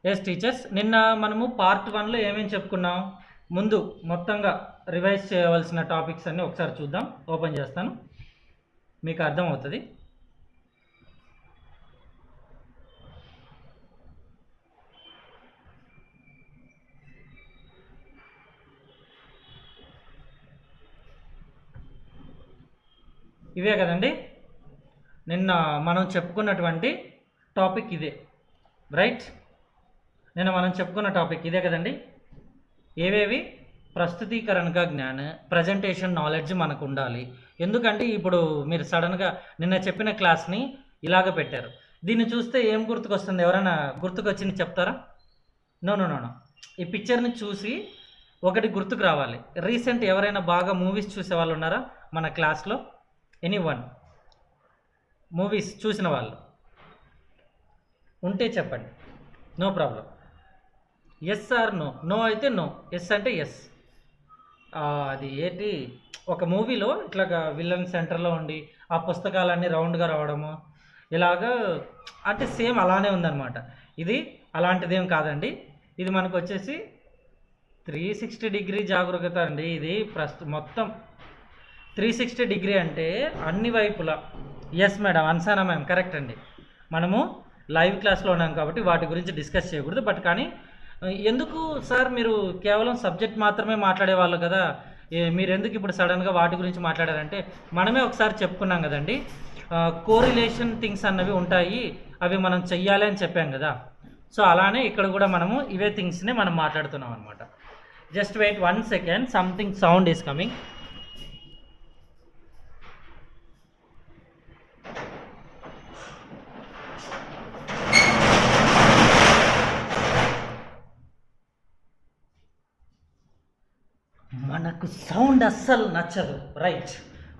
Yes teachers, నిన్న మనము part 1లో ఏమేమి చెప్పుకున్నాం? ముందు మొత్తంగా రివైజ్ చేయవలసిన టాపిక్స్ అన్నీ ఒకసారి చూద్దాం. ఓపెన్ చేస్తాను, మీకు అర్థమవుతుంది. ఇవే కదండి నిన్న మనం చెప్పుకున్నటువంటి టాపిక్ ఇదే, రైట్? నిన్న మనం చెప్పుకున్న టాపిక్ ఇదే కదండి. ఏవేవి? ప్రస్తుతీకరణగా జ్ఞాన, ప్రజెంటేషన్ నాలెడ్జ్ మనకు ఉండాలి. ఎందుకంటే ఇప్పుడు మీరు సడన్గా నిన్న చెప్పిన క్లాస్ని ఇలాగ పెట్టారు. దీన్ని చూస్తే ఏం గుర్తుకొస్తుంది? ఎవరైనా గుర్తుకొచ్చింది చెప్తారా? నో నో నో నో ఈ పిక్చర్ని చూసి ఒకటి గుర్తుకు రావాలి. రీసెంట్ ఎవరైనా బాగా మూవీస్ చూసే వాళ్ళు ఉన్నారా మన క్లాస్లో? ఎనీవన్ మూవీస్ చూసిన వాళ్ళు ఉంటే చెప్పండి, no problem. Yes or no? No అయితే నో, ఎస్ అంటే ఎస్. అది ఏంటి, ఒక మూవీలో ఇట్లాగా విలన్ సెంటర్లో ఉండి ఆ పుస్తకాలన్నీ రౌండ్గా రావడము ఇలాగా, అంటే సేమ్ అలానే ఉందన్నమాట. ఇది అలాంటిదేం కాదండి. ఇది మనకు వచ్చేసి 360 డిగ్రీ జాగరూకత అండి. ఇది మొత్తం 360 డిగ్రీ అంటే అన్ని వైపులా. ఎస్ మేడం, అన్సానా మ్యామ్, కరెక్ట్ అండి. మనము లైవ్ క్లాస్లో ఉన్నాం కాబట్టి వాటి గురించి డిస్కస్ చేయకూడదు. బట్ కానీ ఎందుకు సార్ మీరు కేవలం సబ్జెక్ట్ మాత్రమే మాట్లాడేవాళ్ళు కదా, మీరు ఎందుకు ఇప్పుడు సడన్గా వాటి గురించి మాట్లాడారంటే, మనమే ఒకసారి చెప్పుకున్నాం కదండి, కోరిలేషన్ థింగ్స్ అన్నవి ఉంటాయి, అవి మనం చెయ్యాలి అని చెప్పాం కదా. సో అలానే ఇక్కడ కూడా మనము ఇవే థింగ్స్ని మనం మాట్లాడుతున్నాం అనమాట. Just wait 1 second, something sound is coming. మనకు సౌండ్ అస్సలు నచ్చదు, రైట్?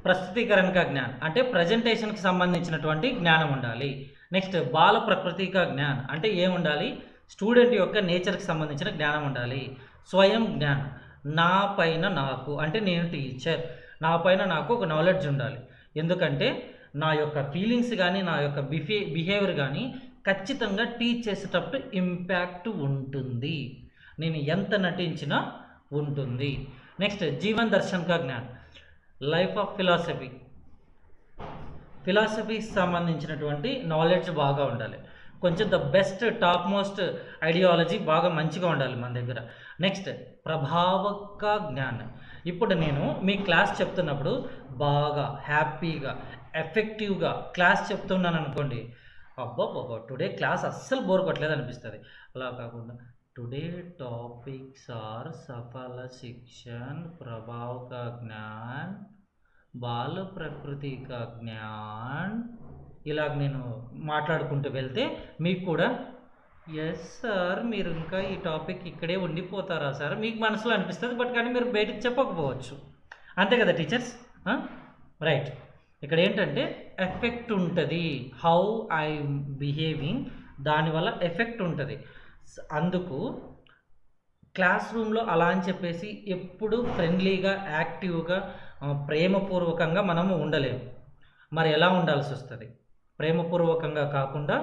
ప్రస్తుతీకరణక జ్ఞానం అంటే ప్రజెంటేషన్కి సంబంధించినటువంటి జ్ఞానం ఉండాలి. నెక్స్ట్ బాల ప్రకృతిక జ్ఞానం అంటే ఏముండాలి? స్టూడెంట్ యొక్క నేచర్కి సంబంధించిన జ్ఞానం ఉండాలి. స్వయం జ్ఞానం, నా పైన నాకు, అంటే నేను టీచర్, నా పైన నాకు ఒక నాలెడ్జ్ ఉండాలి. ఎందుకంటే నా యొక్క ఫీలింగ్స్ కానీ నా యొక్క బిహేవియర్ కానీ ఖచ్చితంగా టీచ్ చేసేటప్పుడు ఇంపాక్ట్ ఉంటుంది. నేను ఎంత నటించినా ఉంటుంది. నెక్స్ట్ జీవన్ దర్శన్ కా జ్ఞాన్, లైఫ్ ఆఫ్ ఫిలాసఫీకి సంబంధించినటువంటి నాలెడ్జ్ బాగా ఉండాలి. కొంచెం the best top most ideology బాగా మంచిగా ఉండాలి మన దగ్గర. నెక్స్ట్ ప్రభావక జ్ఞానం. ఇప్పుడు నేను మీ క్లాస్ చెప్తున్నప్పుడు బాగా హ్యాపీగా ఎఫెక్టివ్గా క్లాస్ చెప్తున్నాను అనుకోండి, అబ్బా టుడే క్లాస్ అస్సలు బోర్ కొట్టలేదు అనిపిస్తుంది. అలా కాకుండా టుడే టాపిక్స్ ఆర్ సఫల శిక్షణ, ప్రభాव का ज्ञान, బాల ప్రకృతి का ज्ञान, ఇలాగ నేను మాట్లాడుకుంటూ వెళ్తే మీకు కూడా ఎస్ సార్ మీరు ఇంకా ఈ టాపిక్ ఇక్కడే ఉండిపోతారా సార్ మీకు మనసులో అనిపిస్తుంది. బట్ కానీ మీరు బయటికి చెప్పకపోవచ్చు, అంతే కదా టీచర్స్? రైట్. ఇక్కడ ఏంటంటే ఎఫెక్ట్ ఉంటుంది, హౌ ఐ బిహేవింగ్, దానివల్ల ఎఫెక్ట్ ఉంటుంది. అందుకు క్లాస్ రూమ్లో అలా అని చెప్పేసి ఎప్పుడు ఫ్రెండ్లీగా యాక్టివ్గా ప్రేమపూర్వకంగా మనము ఉండలేము. మరి ఎలా ఉండాల్సి వస్తుంది? ప్రేమపూర్వకంగా కాకుండా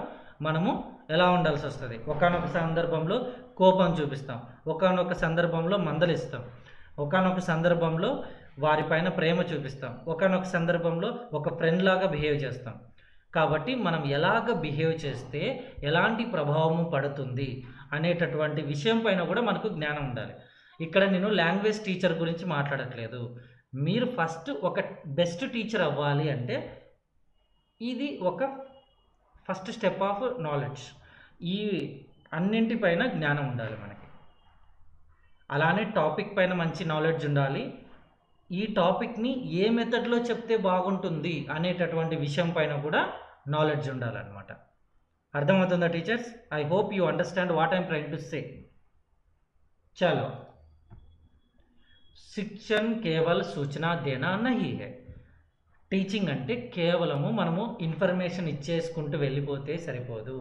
మనము ఎలా ఉండాల్సి వస్తుంది? ఒకానొక సందర్భంలో కోపం చూపిస్తాం, ఒకానొక సందర్భంలో మందలిస్తాం, ఒకానొక సందర్భంలో వారిపైన ప్రేమ చూపిస్తాం, ఒకానొక సందర్భంలో ఒక ఫ్రెండ్ లాగా బిహేవ్ చేస్తాం. కాబట్టి మనం ఎలాగ బిహేవ్ చేస్తే ఎలాంటి ప్రభావము పడుతుంది అనేటటువంటి విషయం పైన కూడా మనకు జ్ఞానం ఉండాలి. ఇక్కడ నేను లాంగ్వేజ్ టీచర్ గురించి మాట్లాడట్లేదు. మీరు ఫస్ట్ ఒక బెస్ట్ టీచర్ అవ్వాలి అంటే ఇది ఒక ఫస్ట్ స్టెప్ ఆఫ్ నాలెడ్జ్. ఈ అన్నింటిపైన జ్ఞానం ఉండాలి మనకి. అలానే టాపిక్ పైన మంచి నాలెడ్జ్ ఉండాలి. ఈ టాపిక్ని ఏ మెథడ్లో చెప్తే బాగుంటుంది అనేటటువంటి విషయం పైన కూడా నాలెడ్జ్ ఉండాలన్నమాట. అర్థమవుతుందా teachers? I hope you understand what I'm trying to say. చలో, శిక్షణ కేవల్ సూచన దేనా నహీ హై. టీచింగ్ అంటే కేవలము మనము ఇన్ఫర్మేషన్ ఇచ్చేసుకుంటూ వెళ్ళిపోతే సరిపోదు.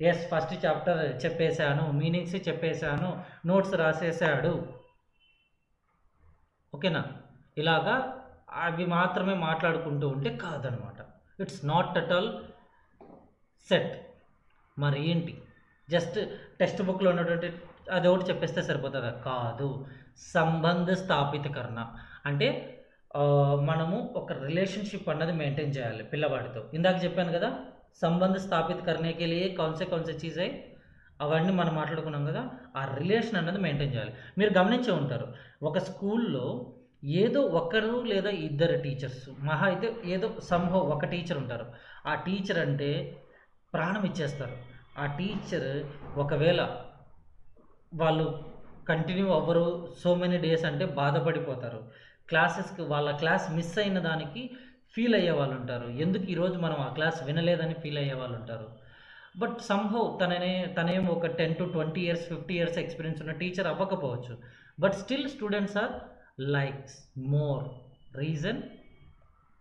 ఎస్, ఫస్ట్ చాప్టర్ చెప్పేశాను, మీనింగ్స్ చెప్పేశాను, నోట్స్ రాసేసాడు, ఓకేనా, ఇలాగా అవి మాత్రమే మాట్లాడుకుంటూ ఉంటే కాదనమాట. It's not at all set. మరి ఏంటి? జస్ట్ టెక్స్ట్ బుక్లో ఉన్నటువంటి అది ఒకటి చెప్పేస్తే సరిపోతుందా? కాదు. సంబంధ స్థాపితకరణ అంటే మనము ఒక రిలేషన్షిప్ అన్నది మెయింటైన్ చేయాలి పిల్లవాడితో. ఇందాక చెప్పాను కదా, సంబంధ స్థాపిత కర్నేకి లియే కౌన్ సే చీజ్ హై, అవన్నీ మనం మాట్లాడుకున్నాం కదా. ఆ రిలేషన్ అన్నది మెయింటైన్ చేయాలి. మీరు గమనించే ఉంటారు, ఒక స్కూల్లో ఏదో ఒకరు లేదా ఇద్దరు టీచర్స్, మహా అయితే ఏదో సంభవ్ ఒక టీచర్ ఉంటారు. ఆ టీచర్ అంటే ప్రాణం ఇచ్చేస్తారు. ఆ టీచర్ ఒకవేళ వాళ్ళు కంటిన్యూ అవ్వరు సో మెనీ డేస్ అంటే బాధపడిపోతారు. క్లాసెస్కి వాళ్ళ క్లాస్ మిస్ అయిన దానికి ఫీల్ అయ్యే వాళ్ళు ఉంటారు. ఎందుకు ఈరోజు మనం ఆ క్లాస్ వినలేదని ఫీల్ అయ్యే వాళ్ళు ఉంటారు. బట్ సంహవ్ తనేమో ఒక 10 to 20 ఇయర్స్ 50 ఇయర్స్ ఎక్స్పీరియన్స్ ఉన్న టీచర్ అవ్వకపోవచ్చు. But still students are likes more reason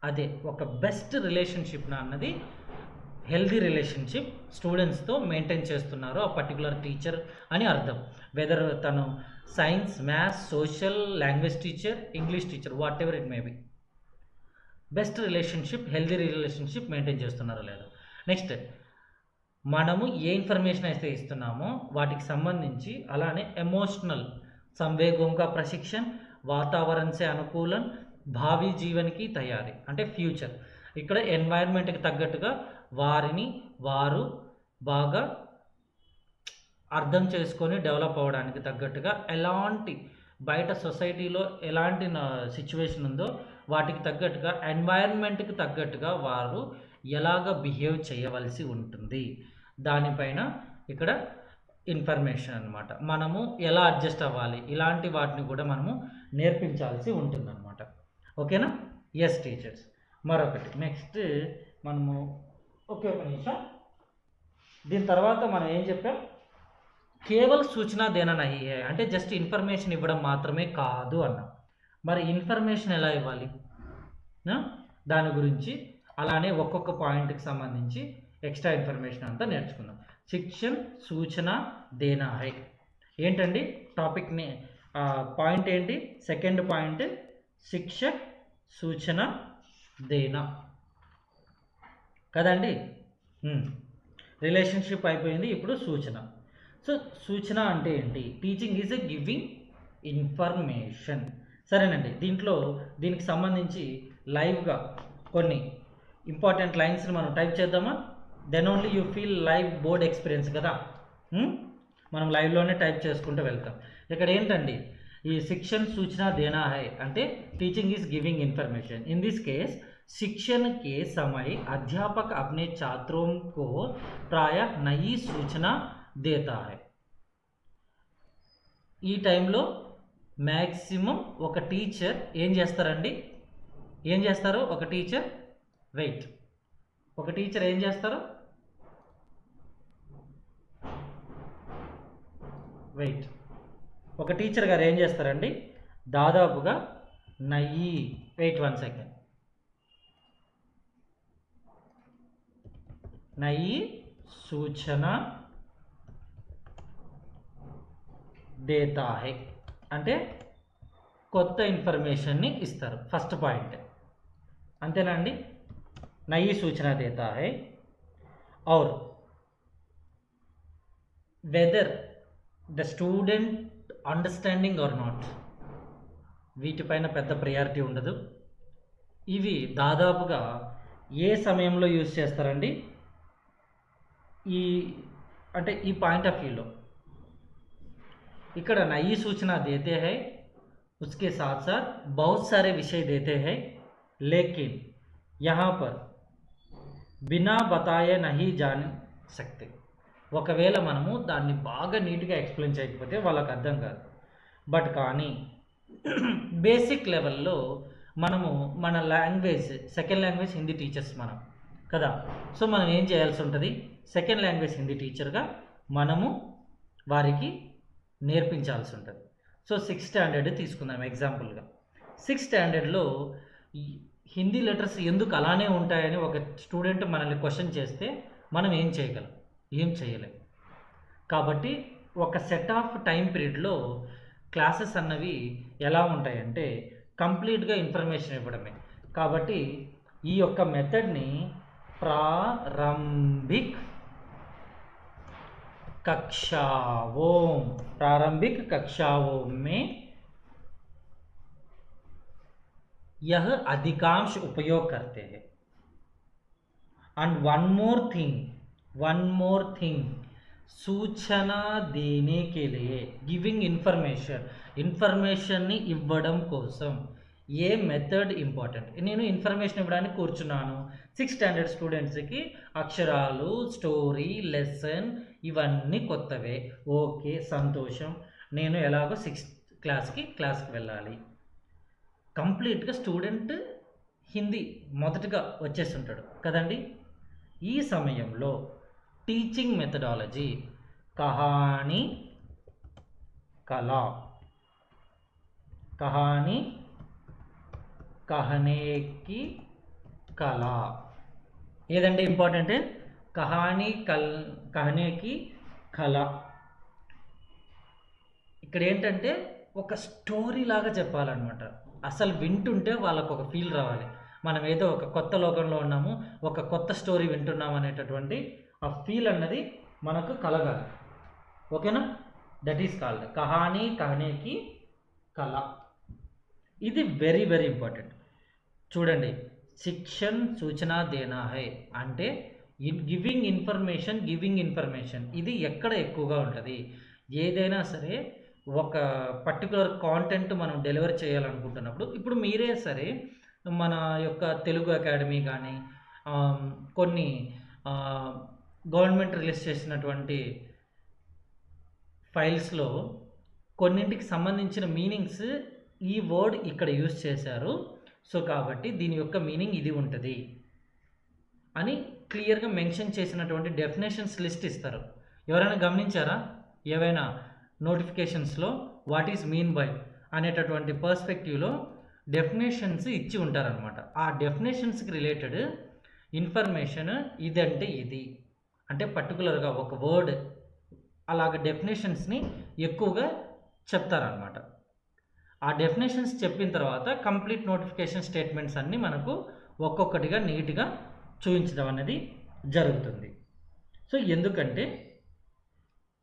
అదే ఒక బెస్ట్ రిలేషన్షిప్ అన్నది హెల్దీ రిలేషన్షిప్ స్టూడెంట్స్తో మెయింటైన్ చేస్తున్నారు ఆ పర్టికులర్ టీచర్ అని అర్థం. వెదర్ తను science, maths, social, language teacher, English teacher, whatever it may be, best relationship healthy relationship maintain చేస్తున్నారో లేదా. నెక్స్ట్, మనము ఏ ఇన్ఫర్మేషన్ అయితే ఇస్తున్నామో వాటికి సంబంధించి అలానే ఎమోషనల్ సంవేగం కా ప్రశిక్షణ, వాతావరణ సే అనుకూలం, భావి జీవనికి తయారీ అంటే ఫ్యూచర్. ఇక్కడ ఎన్వైర్న్మెంట్కి తగ్గట్టుగా వారు బాగా అర్థం చేసుకొని డెవలప్ అవ్వడానికి తగ్గట్టుగా ఎలాంటి బయట సొసైటీలో ఎలాంటి సిచ్యువేషన్ ఉందో వాటికి తగ్గట్టుగా ఎన్వైర్న్మెంట్కి తగ్గట్టుగా వారు ఎలాగ బిహేవ్ చేయవలసి ఉంటుంది దానిపైన ఇక్కడ ఇన్ఫర్మేషన్ అనమాట. మనము ఎలా అడ్జస్ట్ అవ్వాలి ఇలాంటి వాటిని కూడా మనము నేర్పించాల్సి ఉంటుందన్నమాట. ఓకేనా? Yes teachers. మరొకటి నెక్స్ట్ మనము ఒక నిమిషం, దీని తర్వాత మనం ఏం చెప్పాం, కేవల్ సూచన దేనా నహీ హై అంటే జస్ట్ ఇన్ఫర్మేషన్ ఇవ్వడం మాత్రమే కాదు అన్నాం. మరి ఇన్ఫర్మేషన్ ఎలా ఇవ్వాలి దాని గురించి అలానే ఒక్కొక్క పాయింట్కి సంబంధించి ఎక్స్ట్రా ఇన్ఫర్మేషన్ అంతా నేర్చుకుందాం. శిక్షణ సూచన దేనా హై ఏంటండి టాపిక్ని, పాయింట్ ఏంటి? సెకండ్ పాయింట్ శిక్ష సూచన దేనా కదండి. రిలేషన్షిప్ అయిపోయింది, ఇప్పుడు సూచన. సో సూచన అంటే ఏంటి? Teaching is a giving information. సరేనండి, దీనికి సంబంధించి లైవ్గా కొన్ని ఇంపార్టెంట్ లైన్స్ని మనం టైప్ చేద్దామా? Then only you feel live board experience కదా. మనం లైవ్లోనే టైప్ చేసుకుంటూ వెళ్తాం. ఇక్కడ ఏంటండి ఈ శిక్షణ సూచన దేనా హై అంటే teaching is giving information. In this case शिक्षण के समय अध्यापक अपने छात्रों को प्रायः नई सूचना देता है। ఈ టైంలో మ్యాక్సిమం ఒక టీచర్ ఏం చేస్తారు? ఒక టీచర్ ఏం చేస్తారు? ఒక టీచర్ గారు ఏం చేస్తారండి? దాదాపుగా వెయిట్ 1 సెకండ్, నయి సూచన దేతా హై అంటే కొత్త ఇన్ఫర్మేషన్ని ఇస్తారు. ఫస్ట్ పాయింట్ అంతేనా అండి? నయి సూచన దేతా హై और whether the student understanding are not, వీటిపైన పెద్ద ప్రయారిటీ ఉండదు. ఇవి దాదాపుగా ఏ సమయంలో యూజ్ చేస్తారండి? ఈ పాయింట్ ఆఫ్ వ్యూలో ఇక్కడ नई सूचना देते हैं, उसके साथ साथ बहुत सारे विषय देते हैं, लेकिन यहाँ पर बिना बताए नहीं जान सकते. ఒకవేళ మనము దాన్ని బాగా నీట్గా ఎక్స్ప్లెయిన్ చేయకపోతే వాళ్ళకి అర్థం కాదు. బట్ కానీ బేసిక్ లెవెల్లో మనము మన language, second language Hindi teachers మనం కదా. సో మనం ఏం చేయాల్సి ఉంటుంది? సెకండ్ లాంగ్వేజ్ హిందీ టీచర్గా మనము వారికి నేర్పించాల్సి ఉంటుంది. సో 6th స్టాండర్డ్ తీసుకుందాం ఎగ్జాంపుల్గా. 6th స్టాండర్డ్లో హిందీ లెటర్స్ ఎందుకు అలానే ఉంటాయని ఒక స్టూడెంట్ మనల్ని క్వశ్చన్ చేస్తే మనం ఏం చేయగలం? ఏం చేయలేం. కాబట్టి ఒక సెట్ ఆఫ్ టైం పీరియడ్లో క్లాసెస్ అన్నవి ఎలా ఉంటాయంటే కంప్లీట్గా ఇన్ఫర్మేషన్ ఇవ్వడమే. కాబట్టి ఈ యొక్క మెథడ్ని ప్రారంభిక్ कक्षाओं, प्रारंभिक कक्षाओं में यह अधिकांश उपयोग करते हैं। एंड वन मोर थिंग, सूचना देने के लिए, गिविंग ఇన్ఫర్మేషన్ని ఇవ్వడం కోసం ఏ మెథడ్ ఇంపార్టెంట్. నేను ఇన్ఫర్మేషన్ ఇవ్వడానికి కూర్చున్నాను. 6th స్టాండర్డ్ స్టూడెంట్స్కి అక్షరాలు, స్టోరీ, లెసన్ ఇవన్నీ కొత్తవే. ఓకే, సంతోషం. నేను ఎలాగో 6th క్లాస్కి వెళ్ళాలి. కంప్లీట్గా స్టూడెంట్ హిందీ మొదటగా వచ్చేస్తుంటాడు కదండి. ఈ సమయంలో టీచింగ్ మెథడాలజీ కహానీ कहने की कला ఏదంటే ఇంపార్టెంట్, कहने की కళ. ఇక్కడ ఏంటంటే ఒక స్టోరీ లాగా చెప్పాలన్నమాట. అసలు వింటుంటే వాళ్ళకు ఒక ఫీల్ రావాలి, మనం ఏదో ఒక కొత్త లోకంలో ఉన్నాము, ఒక కొత్త స్టోరీ వింటున్నాము అనేటటువంటి ఆ ఫీల్ అన్నది మనకు కలగాలి. ఓకేనా? దట్ ఈస్ కాల్డ్ కహానీ కహనేకి కళ. ఇది వెరీ వెరీ ఇంపార్టెంట్. చూడండి, శిక్షణ సూచన దేనా హై అంటే గివింగ్ ఇన్ఫర్మేషన్ ఇది ఎక్కడ ఎక్కువగా ఉంటుంది. ఏదైనా సరే ఒక పర్టికులర్ కాంటెంట్ మనం డెలివర్ చేయాలనుకుంటున్నప్పుడు, ఇప్పుడు మీరే సరే మన యొక్క తెలుగు అకాడమీ కానీ కొన్ని గవర్నమెంట్ రిలీజ్ చేసినటువంటి ఫైల్స్లో కొన్నింటికి సంబంధించిన మీనింగ్స్ ఈ వర్డ్ ఇక్కడ యూజ్ చేశారు, సో కాబట్టి దీని యొక్క మీనింగ్ ఇది ఉంటుంది అని క్లియర్గా మెన్షన్ చేసినటువంటి డెఫినేషన్స్ లిస్ట్ ఇస్తారు. ఎవరైనా గమనించారా? ఏవైనా నోటిఫికేషన్స్లో వాట్ ఈజ్ మీన్ బై అనేటటువంటి పర్స్పెక్టివ్లో డెఫినేషన్స్ ఇచ్చి ఉంటారనమాట. ఆ డెఫినేషన్స్కి రిలేటెడ్ ఇన్ఫర్మేషన్ ఇదంటే ఇది అంటే పర్టికులర్గా ఒక వర్డ్ అలాగ డెఫినేషన్స్ని ఎక్కువగా చెప్తారనమాట. ఆ డెఫినేషన్స్ చెప్పిన తర్వాత కంప్లీట్ నోటిఫికేషన్ స్టేట్మెంట్స్ అన్నీ మనకు ఒక్కొక్కటిగా నీట్గా చూపించడం అనేది జరుగుతుంది. సో ఎందుకంటే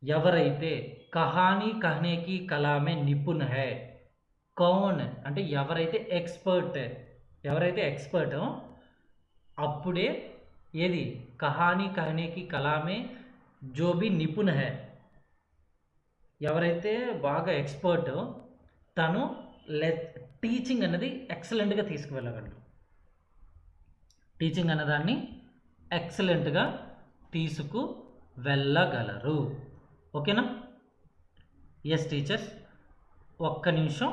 ఎవరైతే కహానీ కహనేకి కలామే నిపుణ్ హై, కౌన్ అంటే ఎవరైతే ఎక్స్పర్టో అప్పుడే ఏది కహానీ కహనేకి కలామే జో బి నిపుణ్ హై, ఎవరైతే బాగా ఎక్స్పర్టో తను టీచింగ్ అన్నది ఎక్సలెంట్గా తీసుకువెళ్ళగలరు. టీచింగ్ అన్నదాన్ని ఎక్సలెంట్గా తీసుకు వెళ్ళగలరు. ఓకేనా? ఎస్ టీచర్స్, ఒక్క నిమిషం.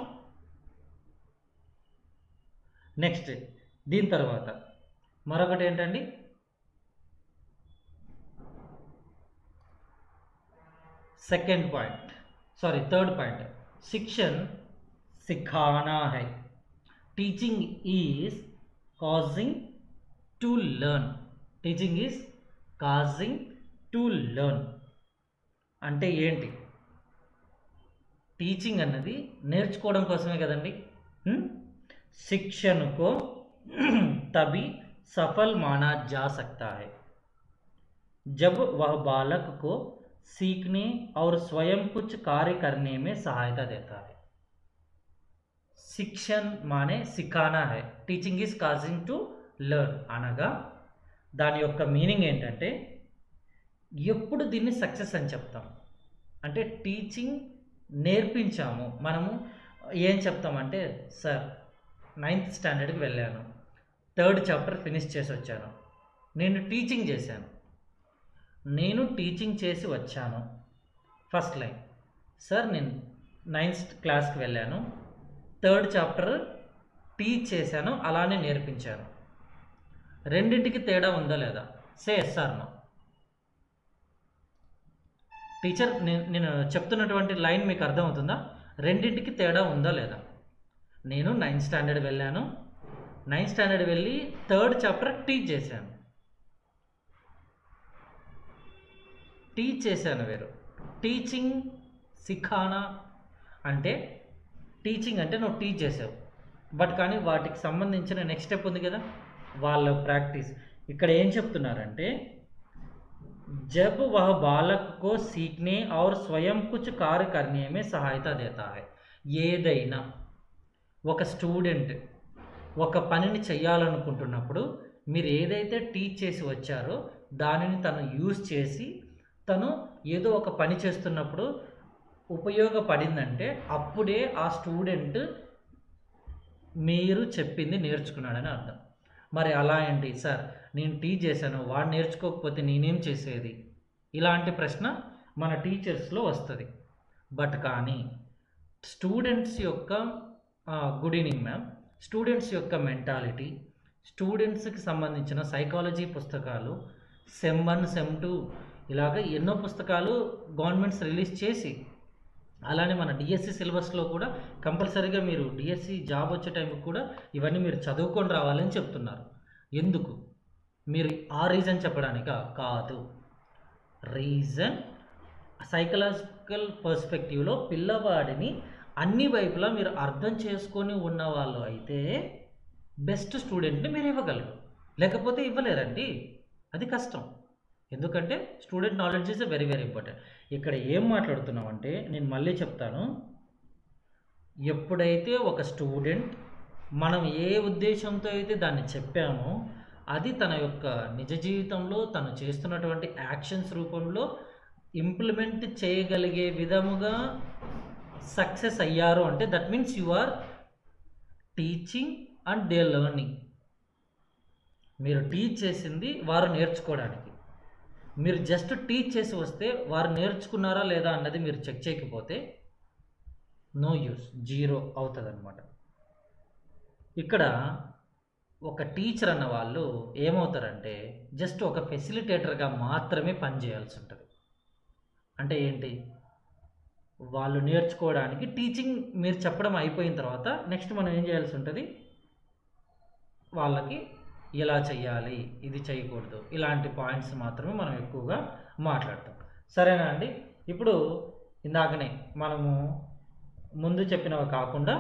నెక్స్ట్ దీని తర్వాత మరొకటి ఏంటండి, థర్డ్ పాయింట్, शिक्षण सिखाना है. Teaching is causing to learn. అంటే ఏంటి? టీచింగ్ అన్నది నేర్చుకోవడం కోసమే కదండి. शिक्षण को तभी सफल माना जा सकता है जब वह बालक को सीखने और स्वयं कुछ कार्य करने में सहायता देता है. शिक्षण माने सिखाना है, teaching is causing to learn అనగా దాని యొక్క మీనింగ్ ఏంటంటే ఎప్పుడు దీన్ని సక్సెస్ అని చెప్తాం అంటే టీచింగ్ నేర్పించాము మనము ఏం చెప్తామంటే, సార్ 9th స్టాండర్డ్కి వెళ్ళాను, 3rd చాప్టర్ ఫినిష్ చేసి వచ్చాను, నేను టీచింగ్ చేసి వచ్చాను. ఫస్ట్ లైన్, సార్ నేను 9th క్లాస్కి వెళ్ళాను, 3rd చాప్టర్ టీచ్ చేశాను, అలానే నేర్పించాను. రెండింటికి తేడా ఉందా లేదా? Say yes or no. Teacher నేను చెప్తున్నటువంటి లైన్ మీకు అర్థమవుతుందా? రెండింటికి తేడా ఉందా లేదా? నేను 9th స్టాండర్డ్ వెళ్ళాను, 9th స్టాండర్డ్ వెళ్ళి 3rd చాప్టర్ టీచ్ చేశాను వేరు. టీచింగ్ సిఖానా అంటే టీచింగ్ అంటే నువ్వు టీచ్ చేసావు, బట్ కానీ వాటికి సంబంధించిన నెక్స్ట్ స్టెప్ ఉంది కదా, వాళ్ళ ప్రాక్టీస్. ఇక్కడ ఏం చెప్తున్నారంటే जब वह बालक को सीखने और स्वयं कुछ कार्य करने में सहायता देता है. ఏదైనా ఒక స్టూడెంట్ ఒక పనిని చేయాలనుకుంటున్నప్పుడు మీరు ఏదైతే టీచ్ చేసి వచ్చారో దానిని తను యూజ్ చేసి తను ఏదో ఒక పని చేస్తున్నప్పుడు ఉపయోగపడిందంటే అప్పుడే ఆ స్టూడెంట్ మీరు చెప్పింది నేర్చుకున్నాడని అర్థం. మరి అలా ఏంటి సార్, నేను టీచ్ చేశాను, వాడు నేర్చుకోకపోతే నేనేం చేసేది? ఇలాంటి ప్రశ్న మన టీచర్స్లో వస్తుంది. బట్ కానీ స్టూడెంట్స్ యొక్క గుడ్ ఈవినింగ్ మ్యామ్. స్టూడెంట్స్ యొక్క మెంటాలిటీ, స్టూడెంట్స్కి సంబంధించిన సైకాలజీ పుస్తకాలు సెమ్ 1 సెమ్ 2 ఇలాగ ఎన్నో పుస్తకాలు గవర్నమెంట్స్ రిలీజ్ చేసి, అలానే మన డిఎస్సి సిలబస్లో కూడా కంపల్సరీగా మీరు డిఎస్సి జాబ్ వచ్చే టైంకి కూడా ఇవన్నీ మీరు చదువుకొని రావాలని చెప్తున్నారు. ఎందుకు? మీరు ఆ రీజన్ చెప్పడానికా? కాదు. రీజన్ సైకలాజికల్ పర్స్పెక్టివ్లో పిల్లవాడిని అన్ని వైపులా మీరు అర్థం చేసుకొని ఉన్న వాళ్ళు అయితే బెస్ట్ స్టూడెంట్ని మీరు ఇవ్వగలరు. లేకపోతే ఇవ్వలేరండి, అది కష్టం. ఎందుకంటే student knowledge is very very important. ఇక్కడ ఏం మాట్లాడుతున్నామంటే నేను మళ్ళీ చెప్తాను, ఎప్పుడైతే ఒక స్టూడెంట్ మనం ఏ ఉద్దేశంతో అయితే దాన్ని చెప్పామో అది తన యొక్క నిజ జీవితంలో తను చేస్తున్నటువంటి యాక్షన్స్ రూపంలో ఇంప్లిమెంట్ చేయగలిగే విధముగా సక్సెస్ అయ్యారు అంటే that means you are teaching and they learning. మీరు టీచ్ చేసింది వారు నేర్చుకోవడానికి. మీరు జస్ట్ టీచ్ చేసి వస్తే వారు నేర్చుకున్నారా లేదా అన్నది మీరు చెక్ చేయకపోతే నో యూస్, జీరో అవుతుంది అనమాట. ఇక్కడ ఒక టీచర్ అన్న వాళ్ళు ఏమవుతారంటే జస్ట్ ఒక ఫెసిలిటేటర్గా మాత్రమే పనిచేయాల్సి ఉంటుంది. అంటే ఏంటి, వాళ్ళు నేర్చుకోవడానికి టీచింగ్ మీరు చెప్పడం అయిపోయిన తర్వాత నెక్స్ట్ మనం ఏం చేయాల్సి ఉంటుంది, వాళ్ళకి ఎలా చేయాలి, ఇది చేయకూడదు, ఇలాంటి పాయింట్స్ మాత్రమే మనం ఎక్కువగా మాట్లాడతాం. సరేనా అండి? ఇప్పుడు ఇందాకనే మనము ముందు చెప్పినవి కాకుండా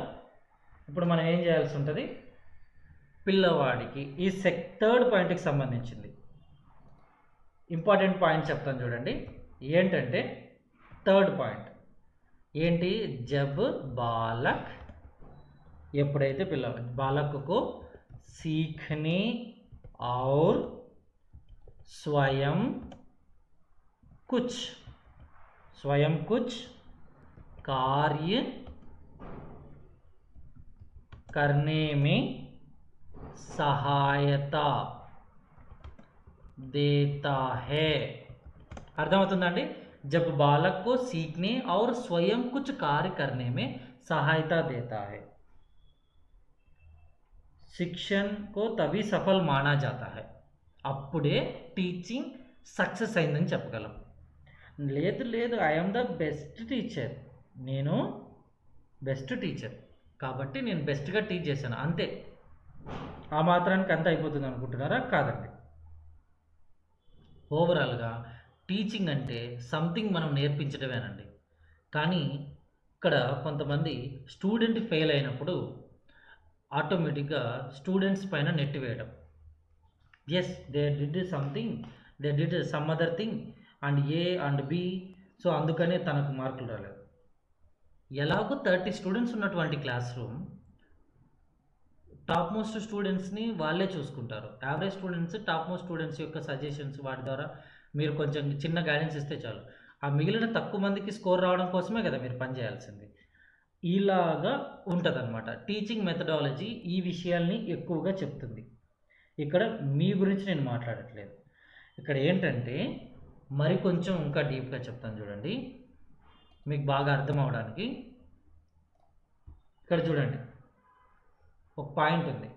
ఇప్పుడు మనం ఏం చేయాల్సి ఉంటుంది, పిల్లవాడికి ఈ థర్డ్ పాయింట్కి సంబంధించింది ఇంపార్టెంట్ పాయింట్ చెప్తాను చూడండి. ఏంటంటే థర్డ్ పాయింట్ ఏంటి, జబ్ బాలక్, ఎప్పుడైతే బాలక్కు सीखने और स्वयं कुछ कार्य करने में सहायता देता है. అర్థమవుతుందండి? जब बालक को सीखने और स्वयं कुछ कार्य करने में सहायता देता है, शिक्षण को तभी सफल माना जाता है. అప్పుడే టీచింగ్ సక్సెస్ అయిందని చెప్పగలం. లేదు ఐఎమ్ ద బెస్ట్ టీచర్, నేను బెస్ట్ టీచర్ కాబట్టి నేను బెస్ట్గా టీచ్ చేశాను అంతే, ఆ మాత్రానికి అంత అయిపోతుంది అనుకుంటున్నారా? కాదండి. ఓవరాల్గా టీచింగ్ అంటే సంథింగ్ మనం నేర్పించడమేనండి. కానీ ఇక్కడ కొంతమంది స్టూడెంట్ ఫెయిల్ అయినప్పుడు ఆటోమేటిక్గా స్టూడెంట్స్ పైన నెట్టివేయడం. Yes, they did something, they did some other thing and A and B, so అందుకనే తనకు మార్కులు రాలేదు. ఎలాగో 30 స్టూడెంట్స్ ఉన్నటువంటి క్లాస్ రూమ్, టాప్ మోస్ట్ స్టూడెంట్స్ని వాళ్ళే చూసుకుంటారు. Average students top most students యొక్క సజెషన్స్ వాటి ద్వారా మీరు కొంచెం చిన్న గైడెన్స్ ఇస్తే చాలు. ఆ మిగిలిన తక్కువ మందికి స్కోర్ రావడం కోసమే కదా మీరు పనిచేయాల్సింది. ఇలాగా ఉంటుంది అనమాట టీచింగ్ మెథడాలజీ. ఈ విషయాల్ని ఎక్కువగా చెప్తుంది. ఇక్కడ మీ గురించి నేను మాట్లాడట్లేదు. ఇక్కడ ఏంటంటే మరి కొంచెం ఇంకా డీప్గా చెప్తాను చూడండి, మీకు బాగా అర్థం అవడానికి. ఇక్కడ చూడండి, ఒక పాయింట్ ఉంది.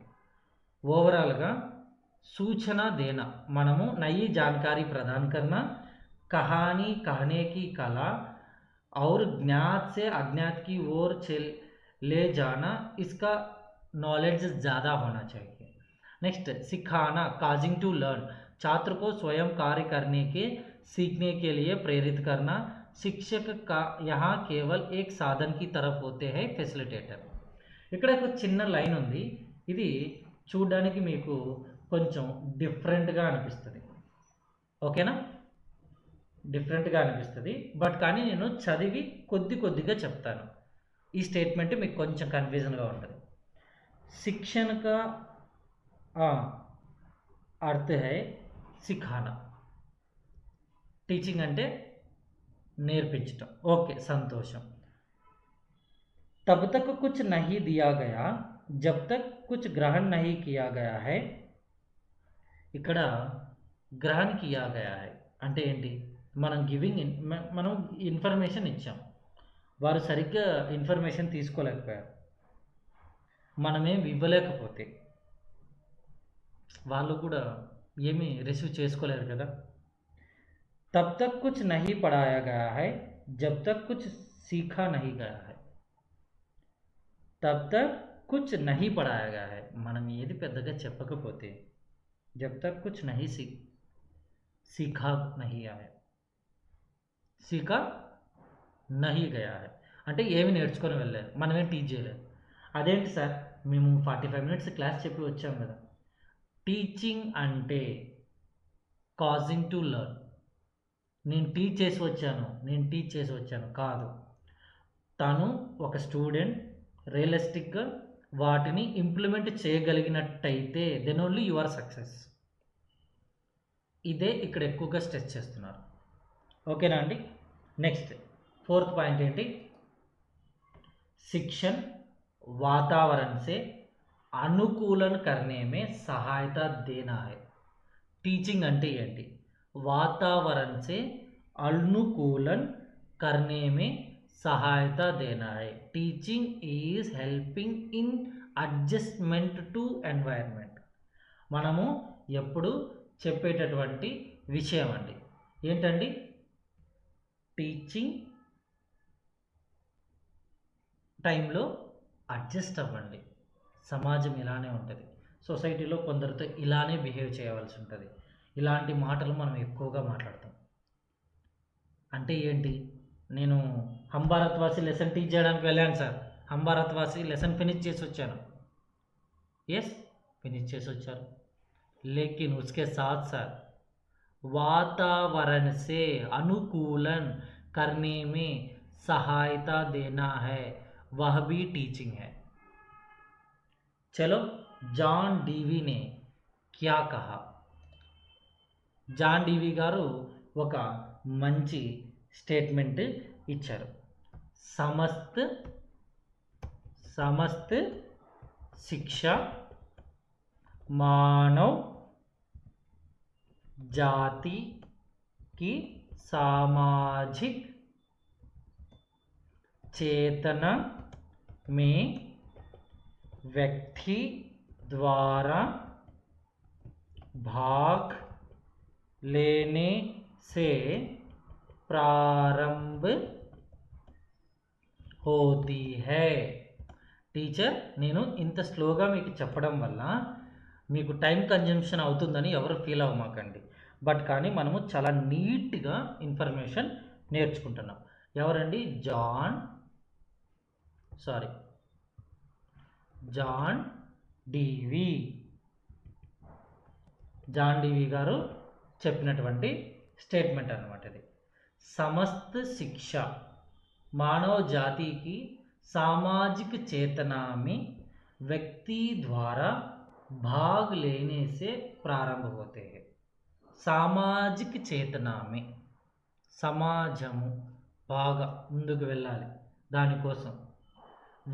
ఓవరాల్గా सूचना देना, మనము नई जानकारी प्रदान करना, कहानी कहने की कला और ज्ञात से अज्ञात की ओर ले जाना, इसका नॉलेज ज़्यादा होना चाहिए. नेक्स्ट, सिखाना, काजिंग टू लर्न, छात्र को स्वयं कार्य करने के सीखने के लिए प्रेरित करना. शिक्षक का यहाँ केवल एक साधन की तरफ होते हैं फैसिलिटेटर. ఇక్కడ ఒక చిన్న లైన్ ఉంది, ఇది చూడడానికి మీకు కొంచెం డిఫరెంట్గా అనిపిస్తుంది. ఓకేనా? డిఫరెంట్గా అనిపిస్తుంది, బట్ కానీ నేను చదివి కొద్దిగా చెప్తాను. ఈ స్టేట్మెంట్ మీకు కొంచెం కన్ఫ్యూజన్గా ఉంటుంది. शिक्षण का अर्थ है सिखाना. టీచింగ్ అంటే నేర్పించటం. ఓకే, సంతోషం. तब तक कुछ नहीं दिया गया जब तक कुछ ग्रहण नहीं किया गया है. ఇక్కడ గ్రహణ్ కియా గయా హై అంటే ఏంటి? మనం మనం ఇన్ఫర్మేషన్ ఇచ్చాం, వారు సరిగ్గా ఇన్ఫర్మేషన్ తీసుకోలేకపోయారు. మనమేం ఇవ్వలేకపోతే వాళ్ళు కూడా ఏమీ రిసీవ్ చేసుకోలేరు కదా. तब तक कुछ नहीं पढ़ाया गया है जब तक कुछ सीखा नहीं गया है. तब तक कुछ नहीं पढ़ाया गया है, మనం ఏది పెద్దగా చెప్పకపోతే जब तक कुछ नहीं सीखा नहीं आया, सीखा नहीं गया है అంటే ఏమి నేర్చుకొని వెళ్ళారు, మనమేం టీచ్ చేయలేదు. అదేంటి సార్, మేము 45 మినిట్స్ క్లాస్ చెప్పి వచ్చాం కదా. టీచింగ్ అంటే కాజింగ్ టు లెర్న్. నేను టీచ్ చేసి వచ్చాను కాదు. తను ఒక స్టూడెంట్ రియలిస్టిక్గా వాటిని ఇంప్లిమెంట్ చేయగలిగినట్టయితే then only you are success. ఇదే ఇక్కడ ఎక్కువగా స్ట్రెస్ చేస్తున్నారు. ఓకేనా అండి. నెక్స్ట్ 4th పాయింట్ ఏంటి? शिक्षण वातावरण से अनुकूलन करने में सहायता देना है. టీచింగ్ అంటే ఏంటి? वातावरण से अनुकूलन करने में सहायता देना है. Teaching is helping in adjustment to environment. మనము ఎప్పుడు చెప్పేటటువంటి విషయం అండి ఏంటండి? టీచింగ్ టైంలో అడ్జస్ట్ అవ్వండి. సమాజం ఇలానే ఉంటుంది, సొసైటీలో కొందరితో ఇలానే బిహేవ్ చేయవలసి ఉంటుంది. ఇలాంటి మాటలు మనం ఎక్కువగా మాట్లాడతాం. అంటే ఏంటి? నేను హమ్ భారత్వాసి లెసన్ టీచ్ చేయడానికి వెళ్ళాను సార్, హమ్ భారత్వాసి లెసన్ ఫినిష్ చేసి వచ్చాను. ఎస్, ఫినిష్ చేసి వచ్చారు. లేకిన్ ఉస్కే సాత్ సాత్ वातावरण से अनुकूलन करने में सहायता देना है, वह भी टीचिंग है. चलो, జాన్ డీవీ ने क्या कहा? జాన్ డీవీ గారు ఒక మంచి స్టేట్మెంట్ ఇచ్చారు. సమస్త శిక్ష మానవ్ जाति की सामाजिक चेतना में व्यक्ति द्वारा भाग लेने से प्रारंभ होती है. టీచర్, నేను ఇంత స్లోగా మీకు చెప్పడం వల్ల మీకు టైం కన్జంప్షన్ అవుతుందని ఎవరు ఫీల్ అవ్వమాకండి. బట్ కానీ మనము చాలా నీట్గా ఇన్ఫర్మేషన్ నేర్చుకుంటున్నాం. ఎవరండి? జాన్ డీవీ గారు చెప్పినటువంటి స్టేట్మెంట్ అన్నమాట ఇది. సమస్త శిక్ష మానవ జాతికి సామాజిక చేతనా में व्यक्ति द्वारा भाग लेने से प्रारंभ होते हैं. సామాజిక చేతనామే, సమాజము బాగా ముందుకు వెళ్ళాలి, దానికోసం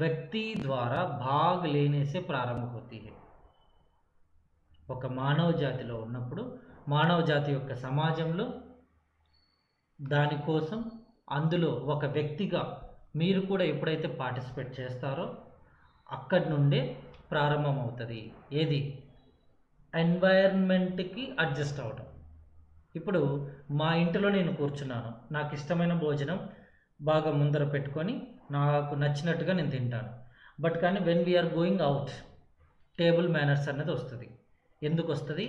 వ్యక్తి ద్వారా భాగ్ లేనేసే ప్రారంభ హోతీ హై. ఒక మానవ జాతిలో ఉన్నప్పుడు, మానవ జాతి యొక్క సమాజంలో, దానికోసం అందులో ఒక వ్యక్తిగా మీరు కూడా ఎప్పుడైతే పార్టిసిపేట్ చేస్తారో అక్కడి నుండే ప్రారంభమవుతుంది. ఏది? ఎన్వైర్న్మెంట్కి అడ్జస్ట్ అవ్వడం. ఇప్పుడు మా ఇంటిలో నేను కూర్చున్నాను, నాకు ఇష్టమైన భోజనం బాగా ముందర పెట్టుకొని నాకు నచ్చినట్టుగా నేను తింటాను. బట్ కానీ when we are going out, table manners అనేది వస్తుంది. ఎందుకు వస్తుంది?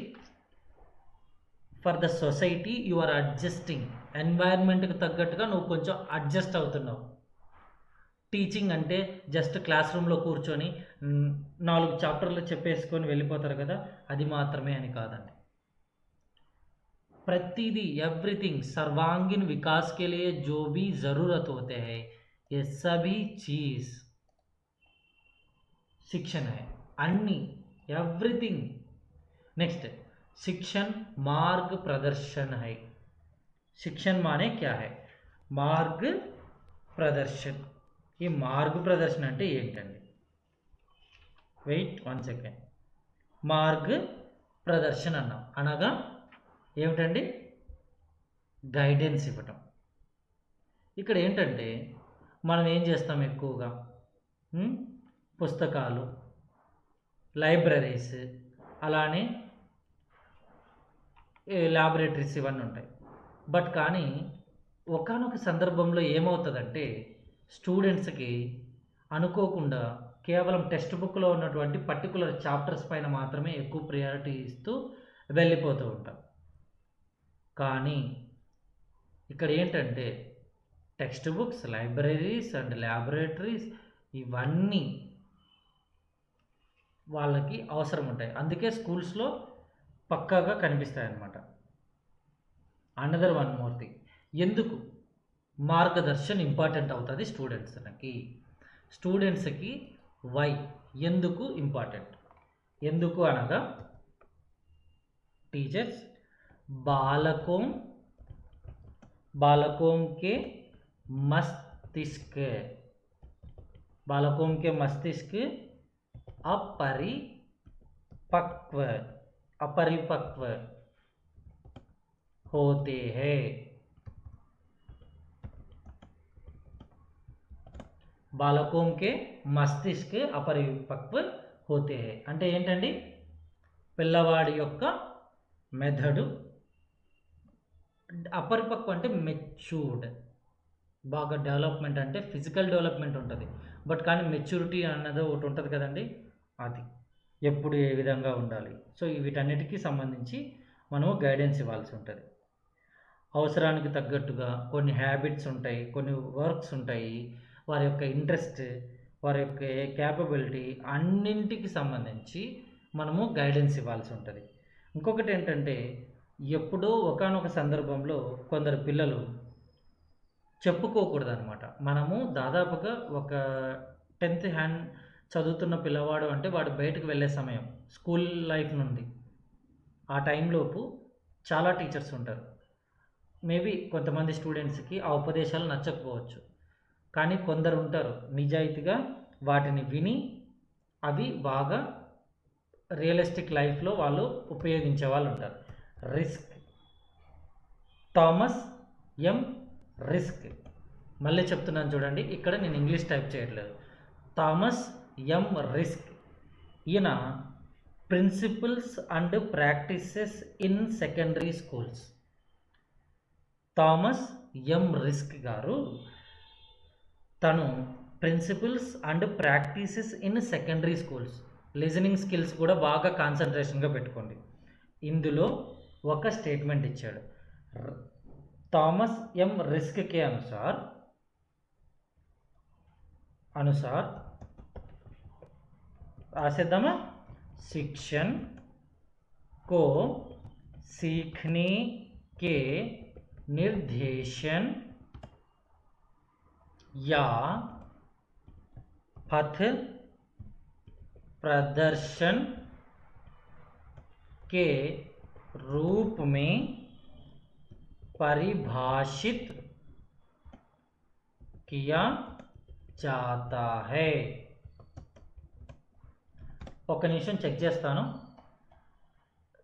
For the society you are adjusting. ఎన్వైర్న్మెంట్కి తగ్గట్టుగా నువ్వు కొంచెం అడ్జస్ట్ అవుతున్నావు. టీచింగ్ అంటే జస్ట్ క్లాస్ రూమ్లో కూర్చొని 4 చాప్టర్లు చెప్పేసుకొని వెళ్ళిపోతారు కదా, అది మాత్రమే అని కాదండి. प्रतिदि एवरीथिंग सर्वांगीण विकास के लिए जो भी ज़रूरत होते हैं ये सभी चीज़ शिक्षण है अन्नी एवरीथिंग। नेक्स्ट शिक्षण मार्ग प्रदर्शन है। शिक्षण माने क्या है? మార్గ ప్రదర్శన్। ఈ మార్గ ప్రదర్శన అంటే ఏంటండి? Wait 1 second. మార్గ ప్రదర్శన అన్నాం అనగా ఏమిటండి? గైడెన్స్ ఇవ్వటం. ఇక్కడ ఏంటంటే మనం ఏం చేస్తాం ఎక్కువగా పుస్తకాలు, లైబ్రరీస్, అలానే ల్యాబొరేటరీస్ ఇవన్నీ ఉంటాయి. బట్ కానీ ఒకానొక సందర్భంలో ఏమవుతుందంటే స్టూడెంట్స్కి అనుకోకుండా కేవలం టెక్స్ట్ బుక్లో ఉన్నటువంటి పర్టికులర్ చాప్టర్స్ పైన మాత్రమే ఎక్కువ ప్రయారిటీ ఇస్తూ వెళ్ళిపోతూ ఉంటాం. కానీ ఇక్కడ ఏంటంటే text books, libraries and laboratories ఇవన్నీ వాళ్ళకి అవసరం ఉంటాయి. అందుకే స్కూల్స్లో పక్కాగా కనిపిస్తాయి అన్నమాట. అనదర్ వన్ మోర్ థింగ్, ఎందుకు మార్గదర్శన్ ఇంపార్టెంట్ అవుతుంది స్టూడెంట్స్కి వై ఎందుకు ఇంపార్టెంట్? ఎందుకు అనగా టీచర్స్ बालकों के मस्तिष्क अपरिपक्व होते हैं। బాలకోం కే మస్తిష్క అపరిపక్వ హోతే హై అంటే ఏంటండి? పిల్లవాడి యొక్క మెథడు అపరిపక్వ అంటే మెచ్యూర్డ్, బాగా డెవలప్మెంట్ అంటే ఫిజికల్ డెవలప్మెంట్ ఉంటుంది. బట్ కానీ మెచ్యూరిటీ అన్నది ఒకటి ఉంటుంది కదండి, అది ఎప్పుడు ఏ విధంగా ఉండాలి. సో వీటన్నిటికీ సంబంధించి మనము గైడెన్స్ ఇవ్వాల్సి ఉంటుంది. అవసరానికి తగ్గట్టుగా కొన్ని హ్యాబిట్స్ ఉంటాయి, కొన్ని వర్క్స్ ఉంటాయి, వారి యొక్క ఇంట్రెస్ట్, వారి యొక్క క్యాపబిలిటీ అన్నింటికి సంబంధించి మనము గైడెన్స్ ఇవ్వాల్సి ఉంటుంది. ఇంకొకటి ఏంటంటే ఎప్పుడో ఒకానొక సందర్భంలో కొందరు పిల్లలు చెప్పుకోకూడదు అనమాట. మనము దాదాపుగా ఒక 10th హ్యాండ్ చదువుతున్న పిల్లవాడు అంటే వాడు బయటకు వెళ్ళే సమయం స్కూల్ లైఫ్ నుండి, ఆ టైంలోపు చాలా టీచర్స్ ఉంటారు. మేబీ కొంతమంది స్టూడెంట్స్కి ఆ ఉపదేశాలు నచ్చకపోవచ్చు, కానీ కొందరు ఉంటారు నిజాయితీగా వాటిని విని అవి బాగా రియలిస్టిక్ లైఫ్లో వాళ్ళు ఉపయోగించే వాళ్ళు ఉంటారు. థామస్ ఎం రిస్క్, మళ్ళీ చెప్తున్నాను చూడండి, ఇక్కడ నేను ఇంగ్లీష్ టైప్ చేయట్లేదు. థామస్ ఎం రిస్క్ ఈయన principles and practices in secondary schools. Thomas M Risk గారు తను principles and practices in secondary schools, listening skills కూడా బాగా కాన్సన్ట్రేషన్గా పెట్టుకోండి. ఇందులో ఒక స్టేట్మెంట్ ఇచ్చాడు. థామస్ ఎం रिस्क के अनुसार रासेद्दामा शिक्षण को सीखने के निर्देशन या पथ प्रदर्शन के रूप में परिभाषित किया जाता है. ఒక నిమిషం చెక్ చేస్తాను.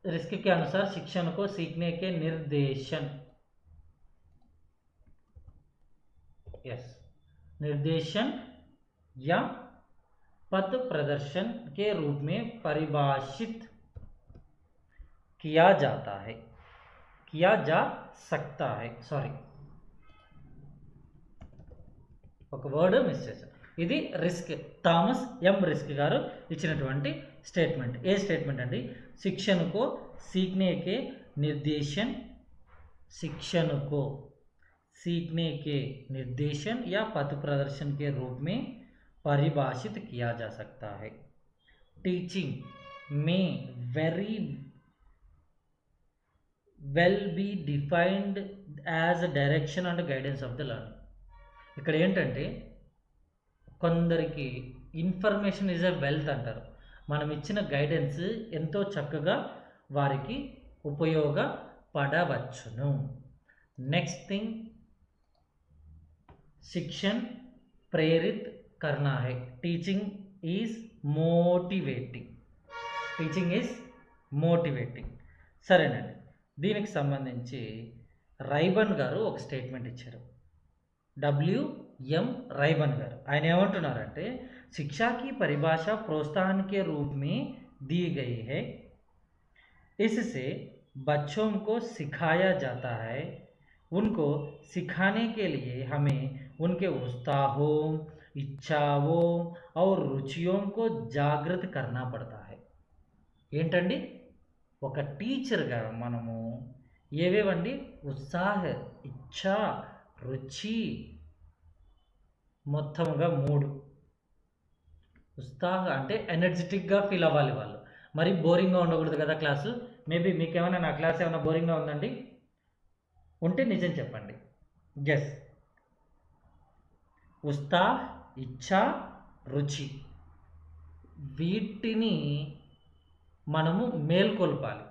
रिस्क के अनुसार शिक्षण को सीखने के निर्देशन, निर्देशन या पथ प्रदर्शन के रूप में परिभाषित किया जाता है, किया जा सकता है. సారీ, ఒక వర్డ్ మిస్ చేశాను. ఇది రిస్క్, థామస్ ఎం రిస్క్ గారు ఇచ్చినటువంటి స్టేట్మెంట్. ఏ స్టేట్మెంట్ అండి? शिक्षण को सीखने के निर्देशन, शिक्षण को सीखने के निर्देशन या पथ प्रदर्शन के रूप में परिभाषित किया जा सकता है. टीचिंग में well be defined as a direction and guidance of the learning. ఇక్కడ ఏంటంటే కొందరికి ఇన్ఫర్మేషన్ ఈజ్ ఎ వెల్త్ అంటారు. మనం ఇచ్చిన గైడెన్స్ ఎంతో చక్కగా వారికి ఉపయోగపడవచ్చును. నెక్స్ట్ థింగ్, शिक्षण प्रेरित करना है, teaching is motivating. Teaching is motivating. సరేనండి, దీనికి సంబంధించి రైబన్ గారు ఒక స్టేట్మెంట్ ఇచ్చారు. WM రైబన్ గారు ఆయన ఏమంటున్నారంటే, शिक्षा की परिभाषा प्रोत्साहन के रूप में दी गई है, इससे बच्चों को सिखाया जाता है, उनको सिखाने के लिए हमें उनके उत्साहों, इच्छाओं और रुचियों को जागृत करना पड़ता है. ఏంటండి, ఒక టీచర్గా మనము ఏవేవండి ఉత్సాహ, ఇచ్ఛ, రుచి, మొత్తంగా 3. ఉత్సాహ అంటే ఎనర్జెటిక్గా ఫీల్ అవ్వాలి వాళ్ళు, మరి బోరింగ్గా ఉండకూడదు కదా క్లాసు. మేబీ మీకేమైనా నా క్లాస్ ఏమైనా బోరింగ్గా ఉందండి? ఉంటే నిజం చెప్పండి. గెస్. ఉత్సాహ, ఇచ్ఛ, రుచి, వీటిని మనము మేల్కొల్పాలి.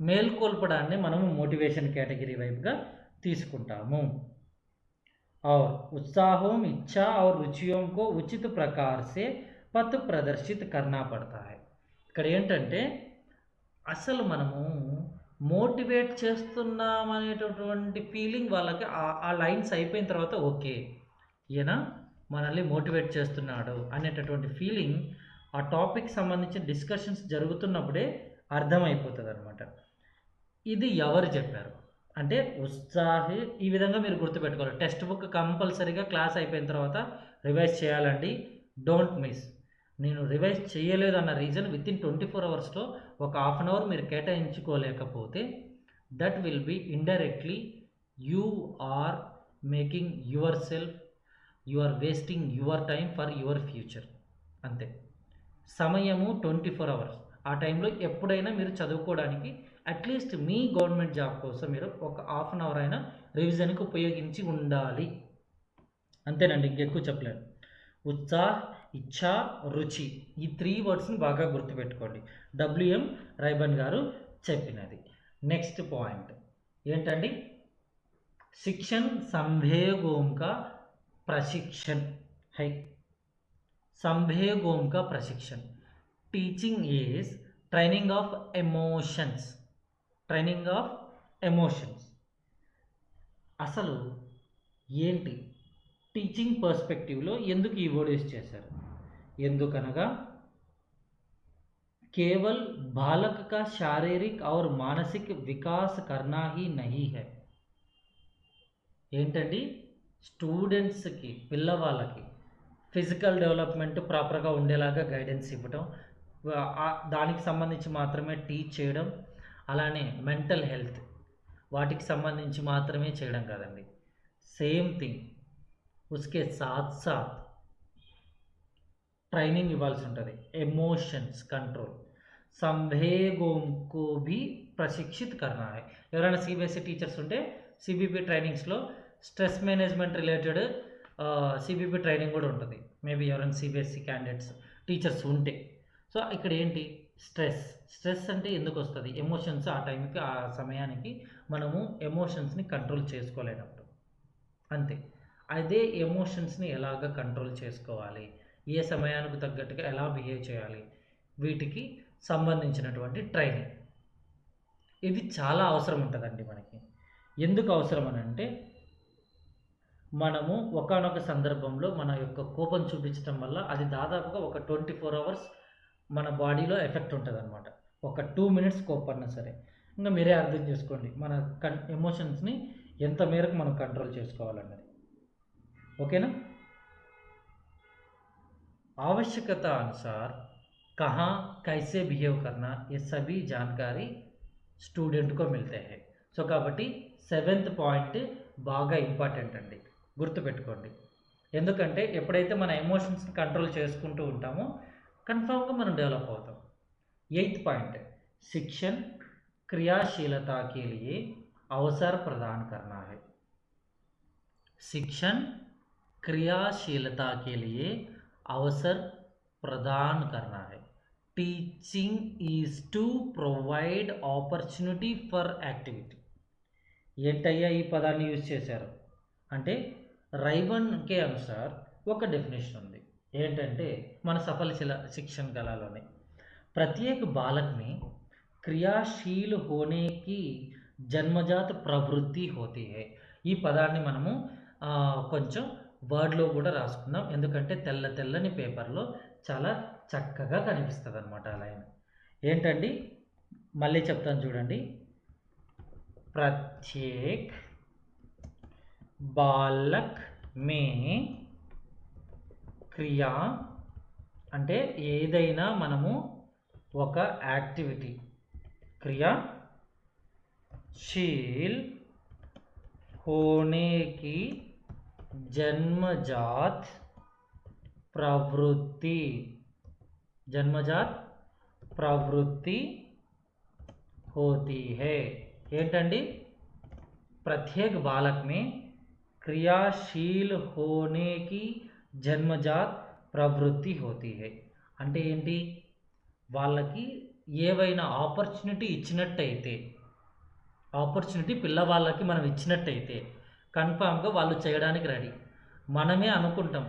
మేల్కొల్పడాన్ని మనము మోటివేషన్ కేటగిరీ వైపుగా తీసుకుంటాము. और उत्साहों, इच्छा और रुचियों को उचित प्रकार से पथ प्रदर्शित करना पड़ता है. ఇక్కడ ఏంటంటే అసలు మనము మోటివేట్ చేస్తున్నామనేటటువంటి ఫీలింగ్ వాళ్ళకి ఆ లైన్స్ అయిపోయిన తర్వాత ఓకే ఈయన మనల్ని మోటివేట్ చేస్తున్నాడు అనేటటువంటి ఫీలింగ్ ఆ టాపిక్ సంబంధించిన డిస్కషన్స్ జరుగుతున్నప్పుడే అర్థమైపోతుంది అనమాట. ఇది ఎవరు చెప్పారు అంటే ఉత్సాహి. ఈ విధంగా మీరు గుర్తుపెట్టుకోవాలి. టెక్స్ట్ బుక్ కంపల్సరీగా క్లాస్ అయిపోయిన తర్వాత రివైజ్ చేయాలండి. Don't miss. నేను రివైజ్ చేయలేదు అన్న రీజన్ వితిన్ 24 అవర్స్లో ఒక హాఫ్ అన్ అవర్ మీరు కేటాయించుకోలేకపోతే that will be indirectly you are making yourself, you are wasting your time for your future. అంతే. సమయము 24 అవర్స్. ఆ టైంలో ఎప్పుడైనా మీరు చదువుకోవడానికి అట్లీస్ట్ మీ గవర్నమెంట్ జాబ్ కోసం మీరు ఒక హాఫ్ అన్ అవర్ అయినా రివిజన్కి ఉపయోగించి ఉండాలి. అంతేనండి, ఇంకెక్కువ చెప్పలేను. ఉత్సాహ, ఇచ్ఛ, రుచి, ఈ 3 వర్డ్స్ని బాగా గుర్తుపెట్టుకోండి. WM రైబన్ గారు చెప్పినది. నెక్స్ట్ పాయింట్ ఏంటండి, शिक्षण संवेगों का प्रशिक्षण है. संवेगों का प्रशिक्षण. Teaching is training of emotions. Training of emotions. అసలు ఏంటి టీచింగ్ పర్స్పెక్టివ్లో ఎందుకు ఈ వర్డ్ యూజ్ చేశారు? ఎందుకనగా కేవల్ బాలక కా శారీరక और मानसिक विकास करना ही नहीं है. ఏంటండి, స్టూడెంట్స్కి, పిల్లవాళ్ళకి ఫిజికల్ డెవలప్మెంట్ ప్రాపర్గా ఉండేలాగా గైడెన్స్ ఇవ్వడం, దానికి సంబంధించి మాత్రమే టీచ్ చేయడం, అలానే మెంటల్ హెల్త్ వాటికి సంబంధించి మాత్రమే చేయడం కాదండి. సేమ్ థింగ్ ఉస్కే సాత్ సాత్ ట్రైనింగ్ ఇవ్వాల్సి ఉంటుంది. ఎమోషన్స్ కంట్రోల్, సంవేగోం కో భీ ప్రశిక్షిత్ కర్నా హై. ఎవరైనా సిబిఎస్ఈ టీచర్స్ ఉంటే సిబిపి ట్రైనింగ్స్లో stress management related CBP training కూడా ఉంటుంది. మేబీ ఎవరైనా సిబిఎస్ఈ క్యాండిడేట్స్ టీచర్స్ ఉంటే. సో ఇక్కడ ఏంటి, స్ట్రెస్ అంటే ఎందుకు వస్తుంది? ఎమోషన్స్ ఆ టైంకి, ఆ సమయానికి మనము ఎమోషన్స్ని కంట్రోల్ చేసుకోలేనప్పుడు. అంతే. అదే ఎమోషన్స్ని ఎలాగ కంట్రోల్ చేసుకోవాలి, ఏ సమయానికి తగ్గట్టుగా ఎలా బిహేవ్ చేయాలి, వీటికి సంబంధించినటువంటి ట్రైనింగ్ ఇది చాలా అవసరం ఉంటుందండి మనకి. ఎందుకు అవసరం అని అంటే, మనము ఒకానొక సందర్భంలో మన యొక్క కోపం చూపించడం వల్ల అది దాదాపుగా ఒక 24 అవర్స్ మన బాడీలో ఎఫెక్ట్ ఉంటుంది అనమాట. ఒక 2 మినిట్స్ కోపన్నా సరే. ఇంకా మీరే అర్థం చేసుకోండి మన ఎమోషన్స్ని ఎంత మేరకు మనం కంట్రోల్ చేసుకోవాలన్నది. ఓకేనా? आवश्यकता अनुसार कहाँ कैसे बिहेव करना ये सभी जानकारी స్టూడెంట్ को मिलते हैं. సో కాబట్టి 7th పాయింట్ బాగా ఇంపార్టెంట్ అండి, గుర్తుపెట్టుకోండి. ఎందుకంటే ఎప్పుడైతే మన ఎమోషన్స్ని కంట్రోల్ చేసుకుంటూ ఉంటామో కన్ఫామ్గా మనం డెవలప్ అవుతాం. 8th పాయింట్, शिक्षण क्रियाशीलता के लिए अवसर प्रदान करना है। शिक्षण क्रियाशीलता के लिए अवसर प्रदान करना है। Teaching is to provide opportunity for activity. ఏంటయ్యా ఈ పదాన్ని యూజ్ చేశారు అంటే రైవన్కే అనుసార్ ఒక డెఫినేషన్ ఉంది. ఏంటంటే మన సఫल शिक्षण కళలోనే प्रत्येक बालक में क्रियाशील होने की జన్మజాత ప్రవృత్తి होती है. ఈ పదాన్ని మనము కొంచెం వర్డ్లో కూడా రాసుకుందాం, ఎందుకంటే తెల్లని పేపర్లో చాలా చక్కగా కనిపిస్తుంది అనమాట ఆ లైన్. ఏంటండి మళ్ళీ చెప్తాను చూడండి. ప్రత్యేక్ బాలక్ మే క్రియా అంటే ఏదైనా మనము ఒక యాక్టివిటీ క్రియాశీల్ होने की जन्मजात प्रवृत्ति होती है. ఏంటండి प्रत्येक बालक में क्रियाशील होने की जन्मजात प्रवृत्ति होती है అంటే ఏంటి, వాళ్ళకి ఏవైనా ఆపర్చునిటీ ఇచ్చినట్టయితే, ఆపర్చునిటీ పిల్లవాళ్ళకి మనం ఇచ్చినట్టయితే కన్ఫామ్గా వాళ్ళు చేయడానికి రెడీ. మనమే అనుకుంటాం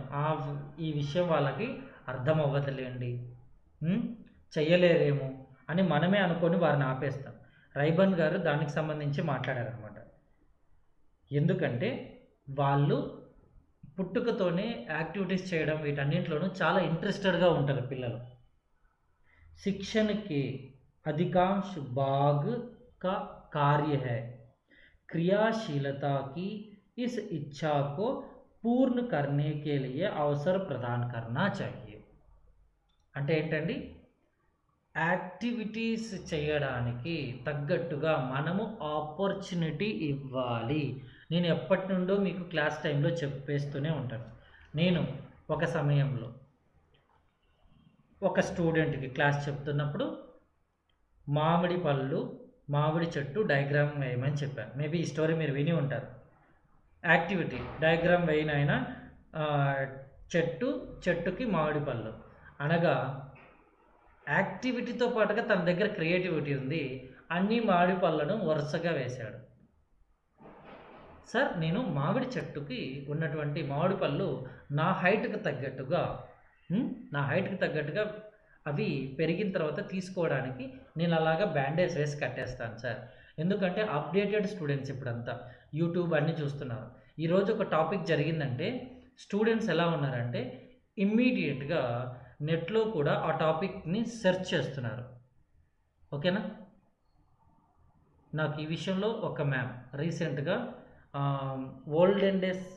ఈ విషయం వాళ్ళకి అర్థం అవ్వదులేండి, చెయ్యలేరేమో అని మనమే అనుకొని వారిని ఆపేస్తాం. రైబన్ గారు దానికి సంబంధించి మాట్లాడారనమాట. ఎందుకంటే వాళ్ళు పుట్టుకతోనే యాక్టివిటీస్ చేయడం వీటన్నింటిలోనూ చాలా ఇంట్రెస్టెడ్గా ఉంటారు పిల్లలు. शिक्षण के अधिकांश भाग का कार्य है क्रियाशीलता की इस इच्छा को पूर्ण करने के लिए अवसर प्रदान करना चाहिए. అంటే ఏంటండి, యాక్టివిటీస్ చేయడానికి తగ్గట్టుగా మనము ఆపర్చునిటీ ఇవ్వాలి. నేను ఎప్పటి నుండో మీకు క్లాస్ టైంలో చెప్పేస్తూనే ఉంటాను. నేను ఒక సమయంలో ఒక స్టూడెంట్కి క్లాస్ చెప్తున్నప్పుడు మామిడి చెట్టు డయాగ్రామ్ వేయమని చెప్పాను. మేబీ ఈ స్టోరీ మీరు విని ఉంటారు. యాక్టివిటీ డయాగ్రామ్ వేయనైనా చెట్టుకి మామిడి పళ్ళు అనగా యాక్టివిటీతో పాటుగా తన దగ్గర క్రియేటివిటీ ఉంది. అన్ని మామిడి పళ్ళను వరుసగా వేశాడు. సార్ నేను మామిడి చెట్టుకి ఉన్నటువంటి మామిడి పళ్ళు నా హైట్కి తగ్గట్టుగా అవి పెరిగిన తర్వాత తీసుకోవడానికి నేను అలాగా బ్యాండేజ్ వేసి కట్టేస్తాను సార్. ఎందుకంటే అప్డేటెడ్ స్టూడెంట్స్ ఇప్పుడంతా యూట్యూబ్ అన్నీ చూస్తున్నారు. ఈరోజు ఒక టాపిక్ జరిగిందంటే స్టూడెంట్స్ ఎలా ఉన్నారంటే ఇమ్మీడియట్గా నెట్లో కూడా ఆ టాపిక్ని సెర్చ్ చేస్తున్నారు. ఓకేనా. నాకు ఈ విషయంలో ఒక మ్యామ్ రీసెంట్గా ఓల్డెన్ డేస్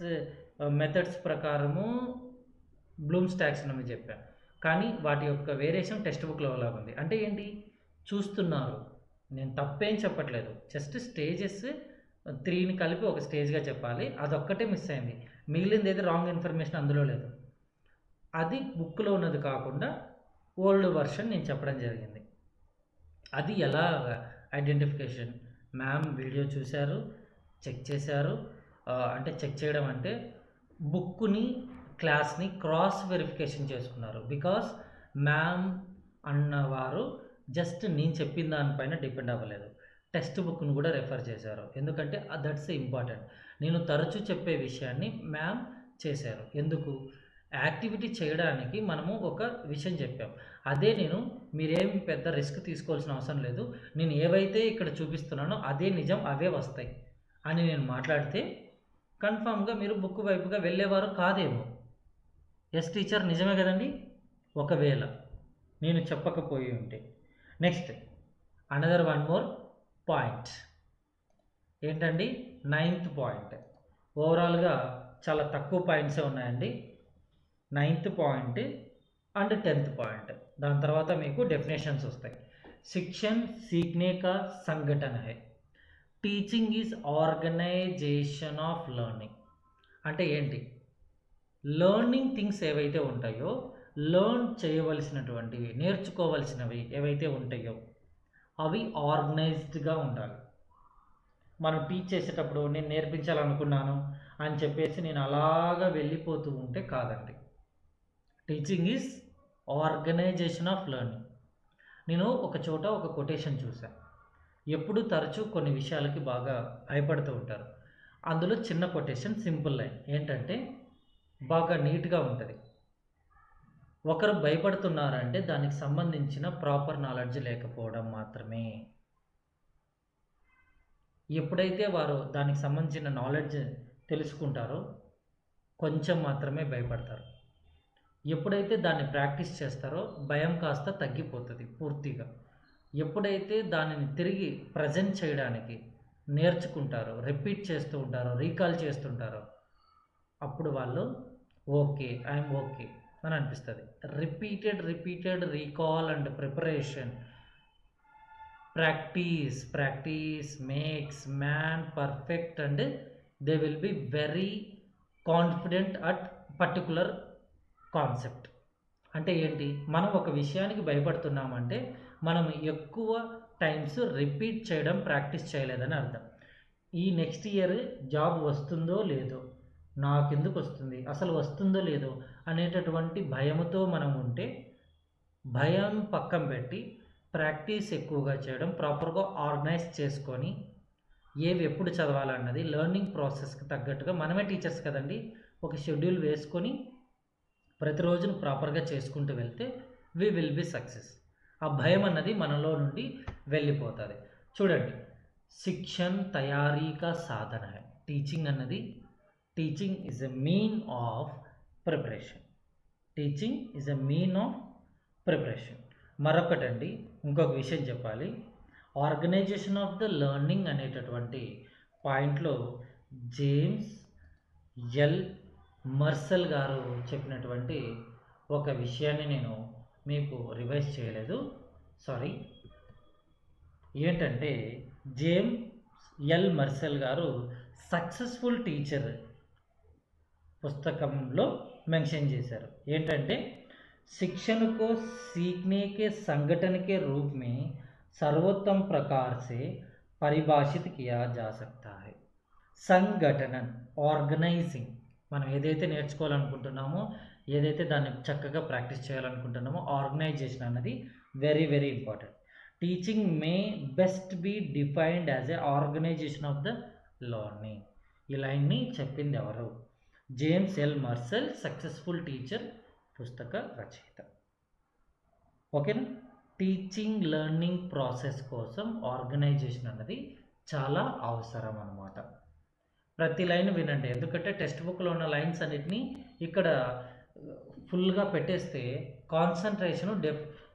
మెథడ్స్ ప్రకారము బ్లూమ్స్ టాక్సానమీ చెప్పాను, కానీ వాటి యొక్క వేరియేషన్ టెక్స్ట్ బుక్లో లాగా ఉంది. అంటే ఏంటి, చూస్తున్నారు. నేను తప్పేం చెప్పట్లేదు, జస్ట్ స్టేజెస్ 3ని కలిపి ఒక స్టేజ్గా చెప్పాలి. అదొక్కటే మిస్ అయింది, మిగిలింది ఏది రాంగ్ ఇన్ఫర్మేషన్ అందులో లేదు. అది బుక్లో ఉన్నది కాకుండా ఓల్డ్ వర్షన్ నేను చెప్పడం జరిగింది. అది ఎలా ఐడెంటిఫికేషన్, మ్యామ్ వీడియో చూశారు, చెక్ చేశారు. అంటే చెక్ చేయడం అంటే బుక్ని క్లాస్ని క్రాస్ వెరిఫికేషన్ చేసుకున్నారు. బికాస్ మ్యామ్ అన్నవారు జస్ట్ నేను చెప్పిన దానిపైన డిపెండ్ అవ్వలేదు, టెక్స్ట్ బుక్ను కూడా రెఫర్ చేశారు. ఎందుకంటే దట్స్ ఇంపార్టెంట్. నేను తరచూ చెప్పే విషయాన్ని మ్యామ్ చేశారు. ఎందుకు, యాక్టివిటీ చేయడానికి మనము ఒక విషయం చెప్పాం, అదే మీరేం పెద్ద రిస్క్ తీసుకోవాల్సిన అవసరం లేదు, నేను ఏవైతే ఇక్కడ చూపిస్తున్నానో అదే నిజం, అవే వస్తాయి అని నేను మాట్లాడితే కన్ఫామ్గా మీరు బుక్ వైపుగా వెళ్ళేవారు కాదేమో. ఎస్ టీచర్, నిజమే కదండి, ఒకవేళ నేను చెప్పకపోయి ఉంటే. Next another one more point ఏంటండి, 9th పాయింట్. ఓవరాల్గా చాలా తక్కువ పాయింట్సే ఉన్నాయండి. 9th point and 10th point. దాని తర్వాత మీకు డెఫినేషన్స్ వస్తాయి. శిక్షణ సీఖనే కా సంఘటన హై, teaching is organization of learning. అంటే ఏంటి, లెర్నింగ్ థింగ్స్ ఏవైతే ఉంటాయో, లెర్న్ చేయవలసినటువంటివి, నేర్చుకోవలసినవి ఏవైతే ఉంటాయో అవి ఆర్గనైజ్డ్గా ఉండాలి. మనం టీచ్ చేసేటప్పుడు నేను నేర్పించాలనుకున్నాను అని చెప్పేసి నేను అలాగా వెళ్ళిపోతూ ఉంటే కాదండి. Teaching is organization of learning. నేను ఒక చోట ఒక కొటేషన్ చూశాను. ఎప్పుడు తరచూ కొన్ని విషయాలకి బాగా భయపడుతూ ఉంటారు. అందులో చిన్న కొటేషన్, సింపుల్ లైన్ ఏంటంటే బాగా నీట్గా ఉంటుంది. ఒకరు భయపడుతున్నారంటే దానికి సంబంధించిన ప్రాపర్ నాలెడ్జ్ లేకపోవడం మాత్రమే. ఎప్పుడైతే వారు దానికి సంబంధించిన నాలెడ్జ్ తెలుసుకుంటారో కొంచెం మాత్రమే భయపడతారు. ఎప్పుడైతే దాన్ని ప్రాక్టీస్ చేస్తారో భయం కాస్త తగ్గిపోతుంది పూర్తిగా. ఎప్పుడైతే దానిని తిరిగి ప్రజెంట్ చేయడానికి నేర్చుకుంటారో, రిపీట్ చేస్తూ ఉంటారో, రీకాల్ చేస్తుంటారో అప్పుడు వాళ్ళు ఓకే, ఐఎమ్ ఓకే అని అనిపిస్తుంది. Repeated recall and preparation, practice makes man perfect and they will be very confident at particular concept. అంటే ఏంటి, మనం ఒక విషయానికి భయపడుతున్నామంటే మనం ఎక్కువ టైమ్స్ రిపీట్ చేయడం ప్రాక్టీస్ చేయలేదని అర్థం. ఈ నెక్స్ట్ ఇయర్ జాబ్ వస్తుందో లేదో, నాకెందుకు వస్తుంది, అసలు వస్తుందో లేదో అనేటటువంటి భయంతో మనం ఉంటే భయం పక్కన పెట్టి ప్రాక్టీస్ ఎక్కువగా చేయడం, ప్రాపర్గా ఆర్గనైజ్ చేసుకొని ఏవి ఎప్పుడు చదవాలన్నది లెర్నింగ్ ప్రాసెస్కి తగ్గట్టుగా మనమే టీచర్స్ కదండి, ఒక షెడ్యూల్ వేసుకొని ప్రతిరోజును ప్రాపర్గా చేసుకుంటూ వెళ్తే వి విల్ బి సక్సెస్. ఆ భయం అన్నది మనలో నుండి వెళ్ళిపోతుంది. చూడండి, శిక్షణ తయారీ కా సాధన హై. టీచింగ్ అన్నది, teaching is a mean of preparation. Teaching is a mean of preparation. మరొకటండి, ఇంకొక విషయం చెప్పాలి. ఆర్గనైజేషన్ ఆఫ్ ద లెర్నింగ్ అనేటటువంటి పాయింట్లో జేమ్స్ ఎల్ మర్సెల్ గారు చెప్పినటువంటి ఒక విషయాన్ని నేను మీకు రివైజ్ చేయలేదు, సారీ. ఏంటంటే జేమ్స్ ఎల్ మర్సెల్ గారు సక్సెస్ఫుల్ టీచర్ పుస్తకంలో మెన్షన్ చేశారు. ఏంటంటే शिक्षण को सीखने के संगठन के रूप में सर्वोत्तम प्रकार से परिभाषित किया जा सकता है. సంఘటనన్, ఆర్గనైజింగ్, మనం ఏదైతే నేర్చుకోవాలనుకుంటున్నామో, ఏదైతే దాన్ని చక్కగా ప్రాక్టీస్ చేయాలనుకుంటున్నామో ఆర్గనైజేషన్ అన్నది very very important. Teaching may best be defined as a organization of the learning. ఈ లైన్ని చెప్పింది ఎవరు? James L Mursell, successful teacher పుస్తక రచయిత. ఓకేనా? టీచింగ్ లెర్నింగ్ ప్రాసెస్ కోసం ఆర్గనైజేషన్ అన్నది చాలా అవసరం అన్నమాట. ప్రతి లైన్ వినండి, ఎందుకంటే టెక్స్ట్ బుక్లో ఉన్న లైన్స్ అన్నిటినీ ఇక్కడ ఫుల్గా పెట్టేస్తే కాన్సన్ట్రేషను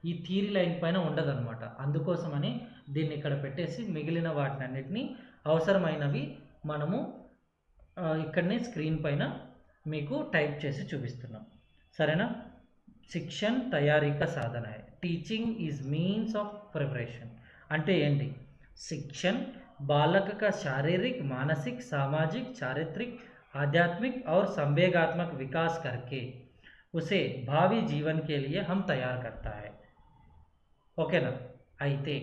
ఈ థియరీ లైన్ పైన ఉండదన్నమాట. అందుకోసమని దీన్ని ఇక్కడ పెట్టేసి మిగిలిన వాటిని అన్నిటినీ అవసరమైనవి మనము ఇక్కడనే స్క్రీన్ పైన మీకు టైప్ చేసి చూపిస్తున్నాం, సరేనా? శిక్షణ తయారీక సాధన. Teaching is means of preparation అంటే ఏంటి? शिक्षण बालक का शारीरिक, मानसिक, सामाजिक, चारित्रिक, आध्यात्मिक और संवेगात्मक विकास करके उसे भावी जीवन के लिए हम तैयार करता है. ఓకేనా? అయితే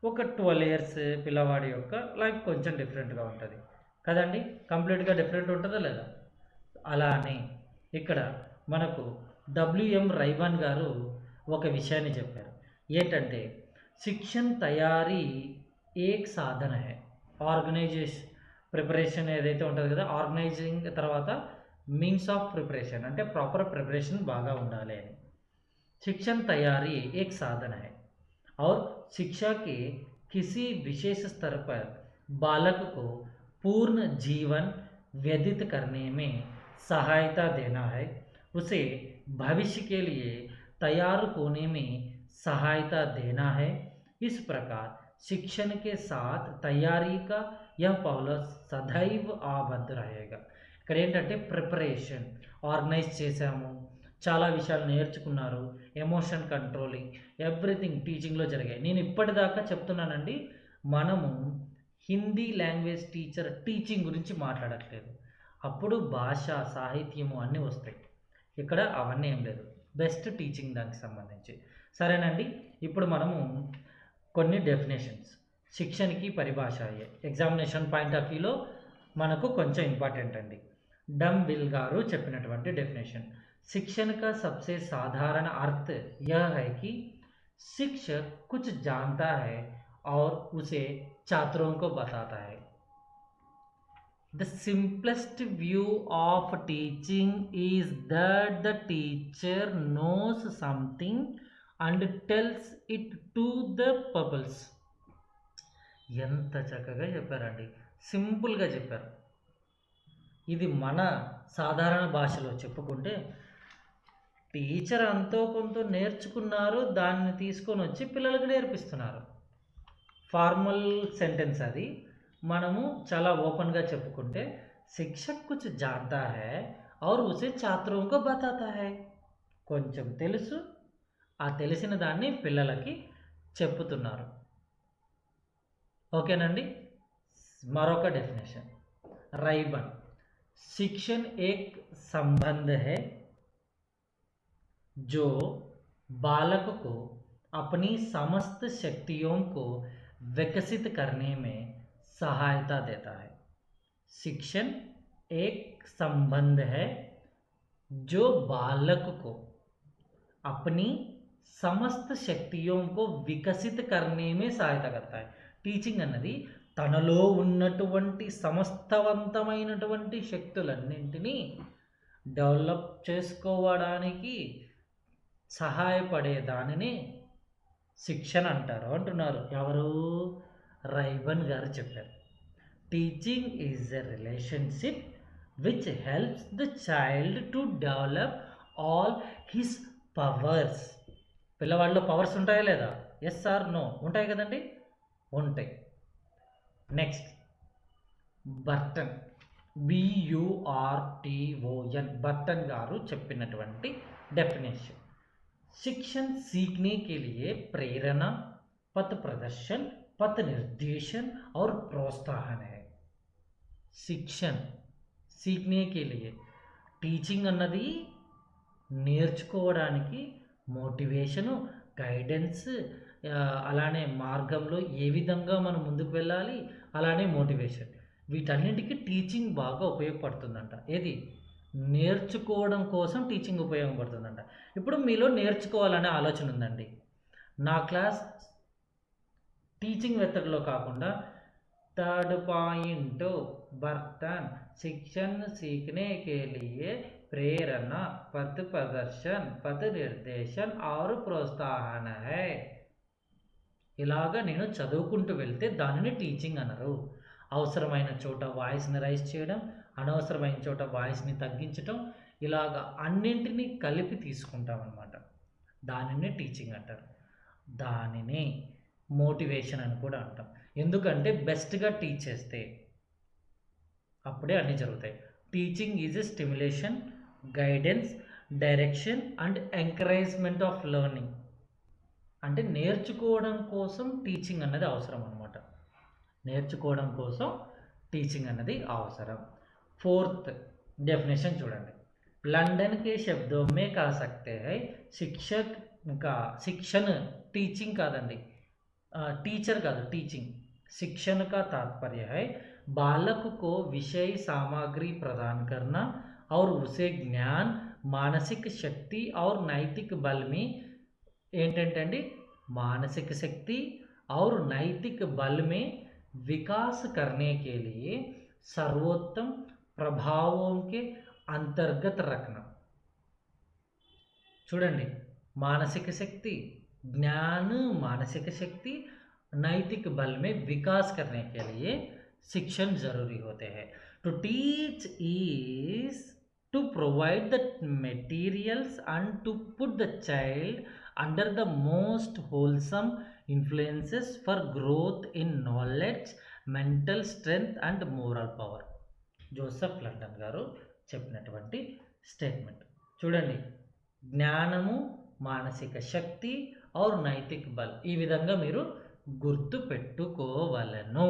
ఒక 12 ఇయర్స్ పిల్లవాడి యొక్క లైఫ్ కొంచెం డిఫరెంట్గా ఉంటుంది కదండి, కంప్లీట్గా డిఫరెంట్ ఉంటుందా లేదా? అలానే ఇక్కడ మనకు డబ్ల్యూఎం రైవాన్ గారు ఒక విషయాన్ని చెప్పారు. ఏంటంటే शिक्षण तैयारी एक साधन है. ఆర్గనైజేషన్ ప్రిపరేషన్ ఏదైతే ఉంటుందో కదా, ఆర్గనైజింగ్ తర్వాత మీన్స్ ఆఫ్ ప్రిపరేషన్ అంటే ప్రాపర్ ప్రిపరేషన్ బాగా ఉండాలి అని. शिक्षण तैयारी एक साधन है और शिक्षा के किसी विशेष स्तर पर बालक को पूर्ण जीवन व्यतीत करने में सहायता देना है, उसे भविष्य के लिए तैयार होने में सहायता देना है. इस प्रकार शिक्षण के साथ तैयारी का यह पहलू सदैव आबद्ध रहेगा. ఇక్కడ ఏంటంటే ప్రిపరేషన్, ఆర్గనైజ్ చేసాము, చాలా విషయాలు నేర్చుకున్నారు, ఎమోషన్ కంట్రోలింగ్, ఎవ్రీథింగ్ టీచింగ్లో జరిగాయి. నేను ఇప్పటిదాకా చెప్తున్నానండి, మనము హిందీ లాంగ్వేజ్ టీచర్ టీచింగ్ గురించి మాట్లాడట్లేదు. అప్పుడు భాష, సాహిత్యము అన్నీ వస్తాయి. ఇక్కడ అవన్నీ ఏం లేదు, బెస్ట్ టీచింగ్ దానికి సంబంధించి. సరేనండి, ఇప్పుడు మనము కొన్ని డెఫినేషన్స్ శిక్షణకి పరిభాష అయ్యే ఎగ్జామినేషన్ పాయింట్ ఆఫ్ వ్యూలో మనకు కొంచెం ఇంపార్టెంట్ అండి. डम बिल गारू చెప్పినటువంటి డెఫినేషన్ शिक्षण का सबसे साधारण अर्थ यह है कि शिक्षक कुछ जानता है और उसे छात्रों को बताता है. The simplest view of teaching is that the teacher knows something and tells it to the pupils. ఎంత చక్కగా చెప్పారండి, సింపుల్గా చెప్పారు. ఇది మన సాధారణ భాషలో చెప్పుకుంటే టీచర్ అంతో కొంత నేర్చుకున్నారు, దాన్ని తీసుకొని వచ్చి పిల్లలకు నేర్పిస్తున్నారు. ఫార్మల్ సెంటెన్స్ అది. మనము చాలా ఓపెన్గా చెప్పుకుంటే శిక్షక్ కుచ్ జాంతా హై ఔర్ ఉసే ఛాత్రోం కో బతాతా హై. కొంచెం తెలుసు, ఆ తెలిసిన దాన్ని పిల్లలకి చెప్పుతున్నారు. ఓకేనండి. మరొక డెఫినేషన్ రైబన్. शिक्षण एक संबंध है जो बालक को अपनी समस्त शक्तियों को विकसित करने में सहायता देता है. शिक्षण एक संबंध है जो बालक को अपनी समस्त शक्तियों को विकसित करने में सहायता करता है. టీచింగ్ అన్నది తనలో ఉన్నటువంటి సమస్తవంతమైనటువంటి శక్తులన్నింటినీ డెవలప్ చేసుకోవడానికి సహాయపడే దానిని శిక్షణ అంటారు అంటున్నారు. ఎవరు? రైబన్ గారు చెప్పారు. Teaching is a relationship which helps the child to develop all his powers. పిల్లవాళ్ళలో పవర్స్ ఉంటాయా లేదా? Yes or no? ఉంటాయి కదండి, ఉంటాయి. నెక్స్ట్ బర్టన్, BURTON, बर्टन गारू చెప్పినటువంటి डेफिनेशन शिक्षण सीखने के लिए प्रेरणा, पथ प्रदर्शन, पथ निर्देशन और प्रोत्साहन है. शिक्षण सीखने के लिए టీచింగ్ అన్నది నేర్చుకోవడానికి మోటివేషను, గైడెన్స్, అలానే మార్గంలో ఏ విధంగా మనం ముందుకు వెళ్ళాలి, అలానే మోటివేషన్, వీటన్నింటికి టీచింగ్ బాగా ఉపయోగపడుతుందంట. ఏది? నేర్చుకోవడం కోసం టీచింగ్ ఉపయోగపడుతుందంట. ఇప్పుడు మీలో నేర్చుకోవాలనే ఆలోచన ఉందండి. నా క్లాస్ టీచింగ్ మెథడ్లో కాకుండా థర్డ్ పాయింట్ बर्तन शिक्षण सीखने के लिए प्रेरणा, पथ प्रदर्शन, पथ निर्देशन और प्रोत्साहन है. ఇలాగా నేను చదువుకుంటూ వెళ్తే దానిని టీచింగ్ అనరు. అవసరమైన చోట వాయిస్ని రైజ్ చేయడం, అనవసరమైన చోట వాయిస్ని తగ్గించడం, ఇలాగా అన్నింటినీ కలిపి తీసుకుంటాం అన్నమాట. దానిని టీచింగ్ అంటారు. దానిని మోటివేషన్ అని కూడా అంటాం. ఎందుకంటే బెస్ట్గా టీచ్ చేస్తే అప్పుడే అన్నీ జరుగుతాయి. Teaching is a stimulation, guidance, direction and encouragement of learning. అంటే నేర్చుకోవడం కోసం టీచింగ్ అన్నది అవసరం అన్నమాట. నేర్చుకోవడం కోసం టీచింగ్ అన్నది అవసరం. फोर्थ डेफिनेशन చూడండి. లండన్ के शब्दों में कह सकते हैं शिक्षक का शिक्षण टीचिंग కాదండి, टीचर కాదు, टीचिंग. शिक्षण का तात्पर्य है बालक को विषय सामग्री प्रदान करना और उसे ज्ञान, मानसिक शक्ति और नैतिक बल में ఏంటంటే मानसिक शक्ति और नैतिक बल में विकास करने के लिए सर्वोत्तम प्रभावों के अंतर्गत रखना. చూడండి, मानसिक शक्ति, ज्ञान, मानसिक शक्ति, नैतिक बल में विकास करने के लिए शिक्षण जरूरी होते हैं. To teach is to provide the materials and to put the child under the most wholesome influences for growth in knowledge, mental strength and moral power. Joseph London గారు చెప్పినటువంటి స్టేట్మెంట్ చూడండి. జ్ఞానము, మానసిక శక్తి और నైతిక్ బల్, ఈ విధంగా మీరు గుర్తు పెట్టుకోవలను.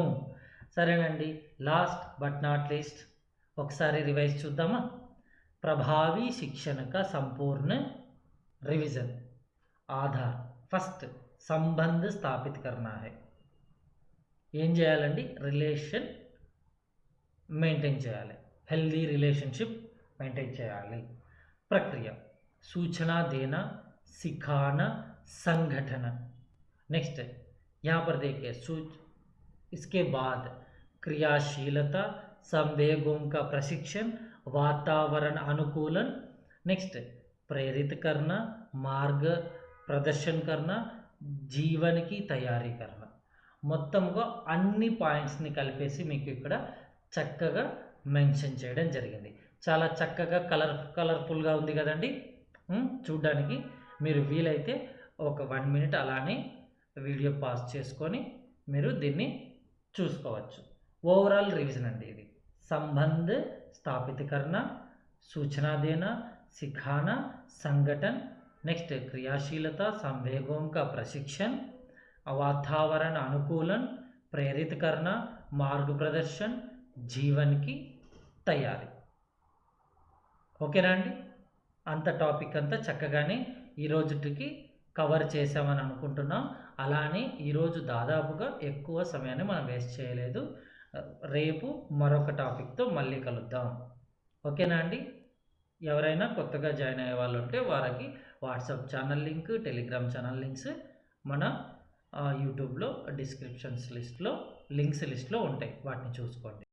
సరేనండి. లాస్ట్ బట్ నాట్ లీస్ట్ ఒకసారి రివైజ్ చూద్దామా? ప్రభావి శిక్షణ का संपूर्ण रिवीजन. आधार फर्स्ट సంబంధ స్థాపిత కర్నా హై. ఏం చేయాలండి? రిలేషన్ మెయింటైన్ చేయాలి, హెల్దీ రిలేशनशिप మెయింటైన్ చేయాలి. ప్రక్రియ सूचना देना, सिखाना, संगठन. नेक्स्ट यहाँ पर देखिए इसके बाद क्रियाशीलता, संवेगों का प्रशिक्षण, वातावरण अनुकूलन. नेक्स्ट प्रेरित करना, मार्ग प्रदर्शन करना, जीवन की तैयारी करना. మొత్తంగా అన్ని పాయింట్స్ని కలిపేసి మీకు ఇక్కడ చక్కగా మెన్షన్ చేయడం జరిగింది. చాలా చక్కగా కలర్ఫుల్గా ఉంది కదండి. చూడ్డానికి మీరు వీలైతే ఒక 1 మినిట్ అలానే వీడియో పాజ్ చేసుకొని మీరు దీన్ని చూసుకోవచ్చు. ఓవరాల్ రివిజన్ అండి ఇది. संबंध स्थापित करना, सूचना देना, सिखाना, संगठन. नेक्स्ट क्रियाशीलता, संवेगों का प्रशिक्षण, वातावरण अनुकूलन, प्रेरित करना, मार्ग प्रदर्शन, जीवन की तैयारी. ఓకేనా అండి? అంత టాపిక్ అంతా చక్కగానే ఈరోజుకి కవర్ చేసామని అనుకుంటున్నాం. అలానే ఈరోజు దాదాపుగా ఎక్కువ సమయాన్ని మనం వేస్ట్ చేయలేదు. రేపు మరొక టాపిక్తో మళ్ళీ కలుద్దాం. ఓకేనా అండి? ఎవరైనా కొత్తగా జాయిన్ అయ్యే వాళ్ళు ఉంటే వారికి WhatsApp channel link, Telegram channel links మన యూట్యూబ్లో డిస్క్రిప్షన్స్ లిస్ట్లో లింక్స్ లిస్ట్లో ఉంటాయి, వాటిని చూసుకోండి.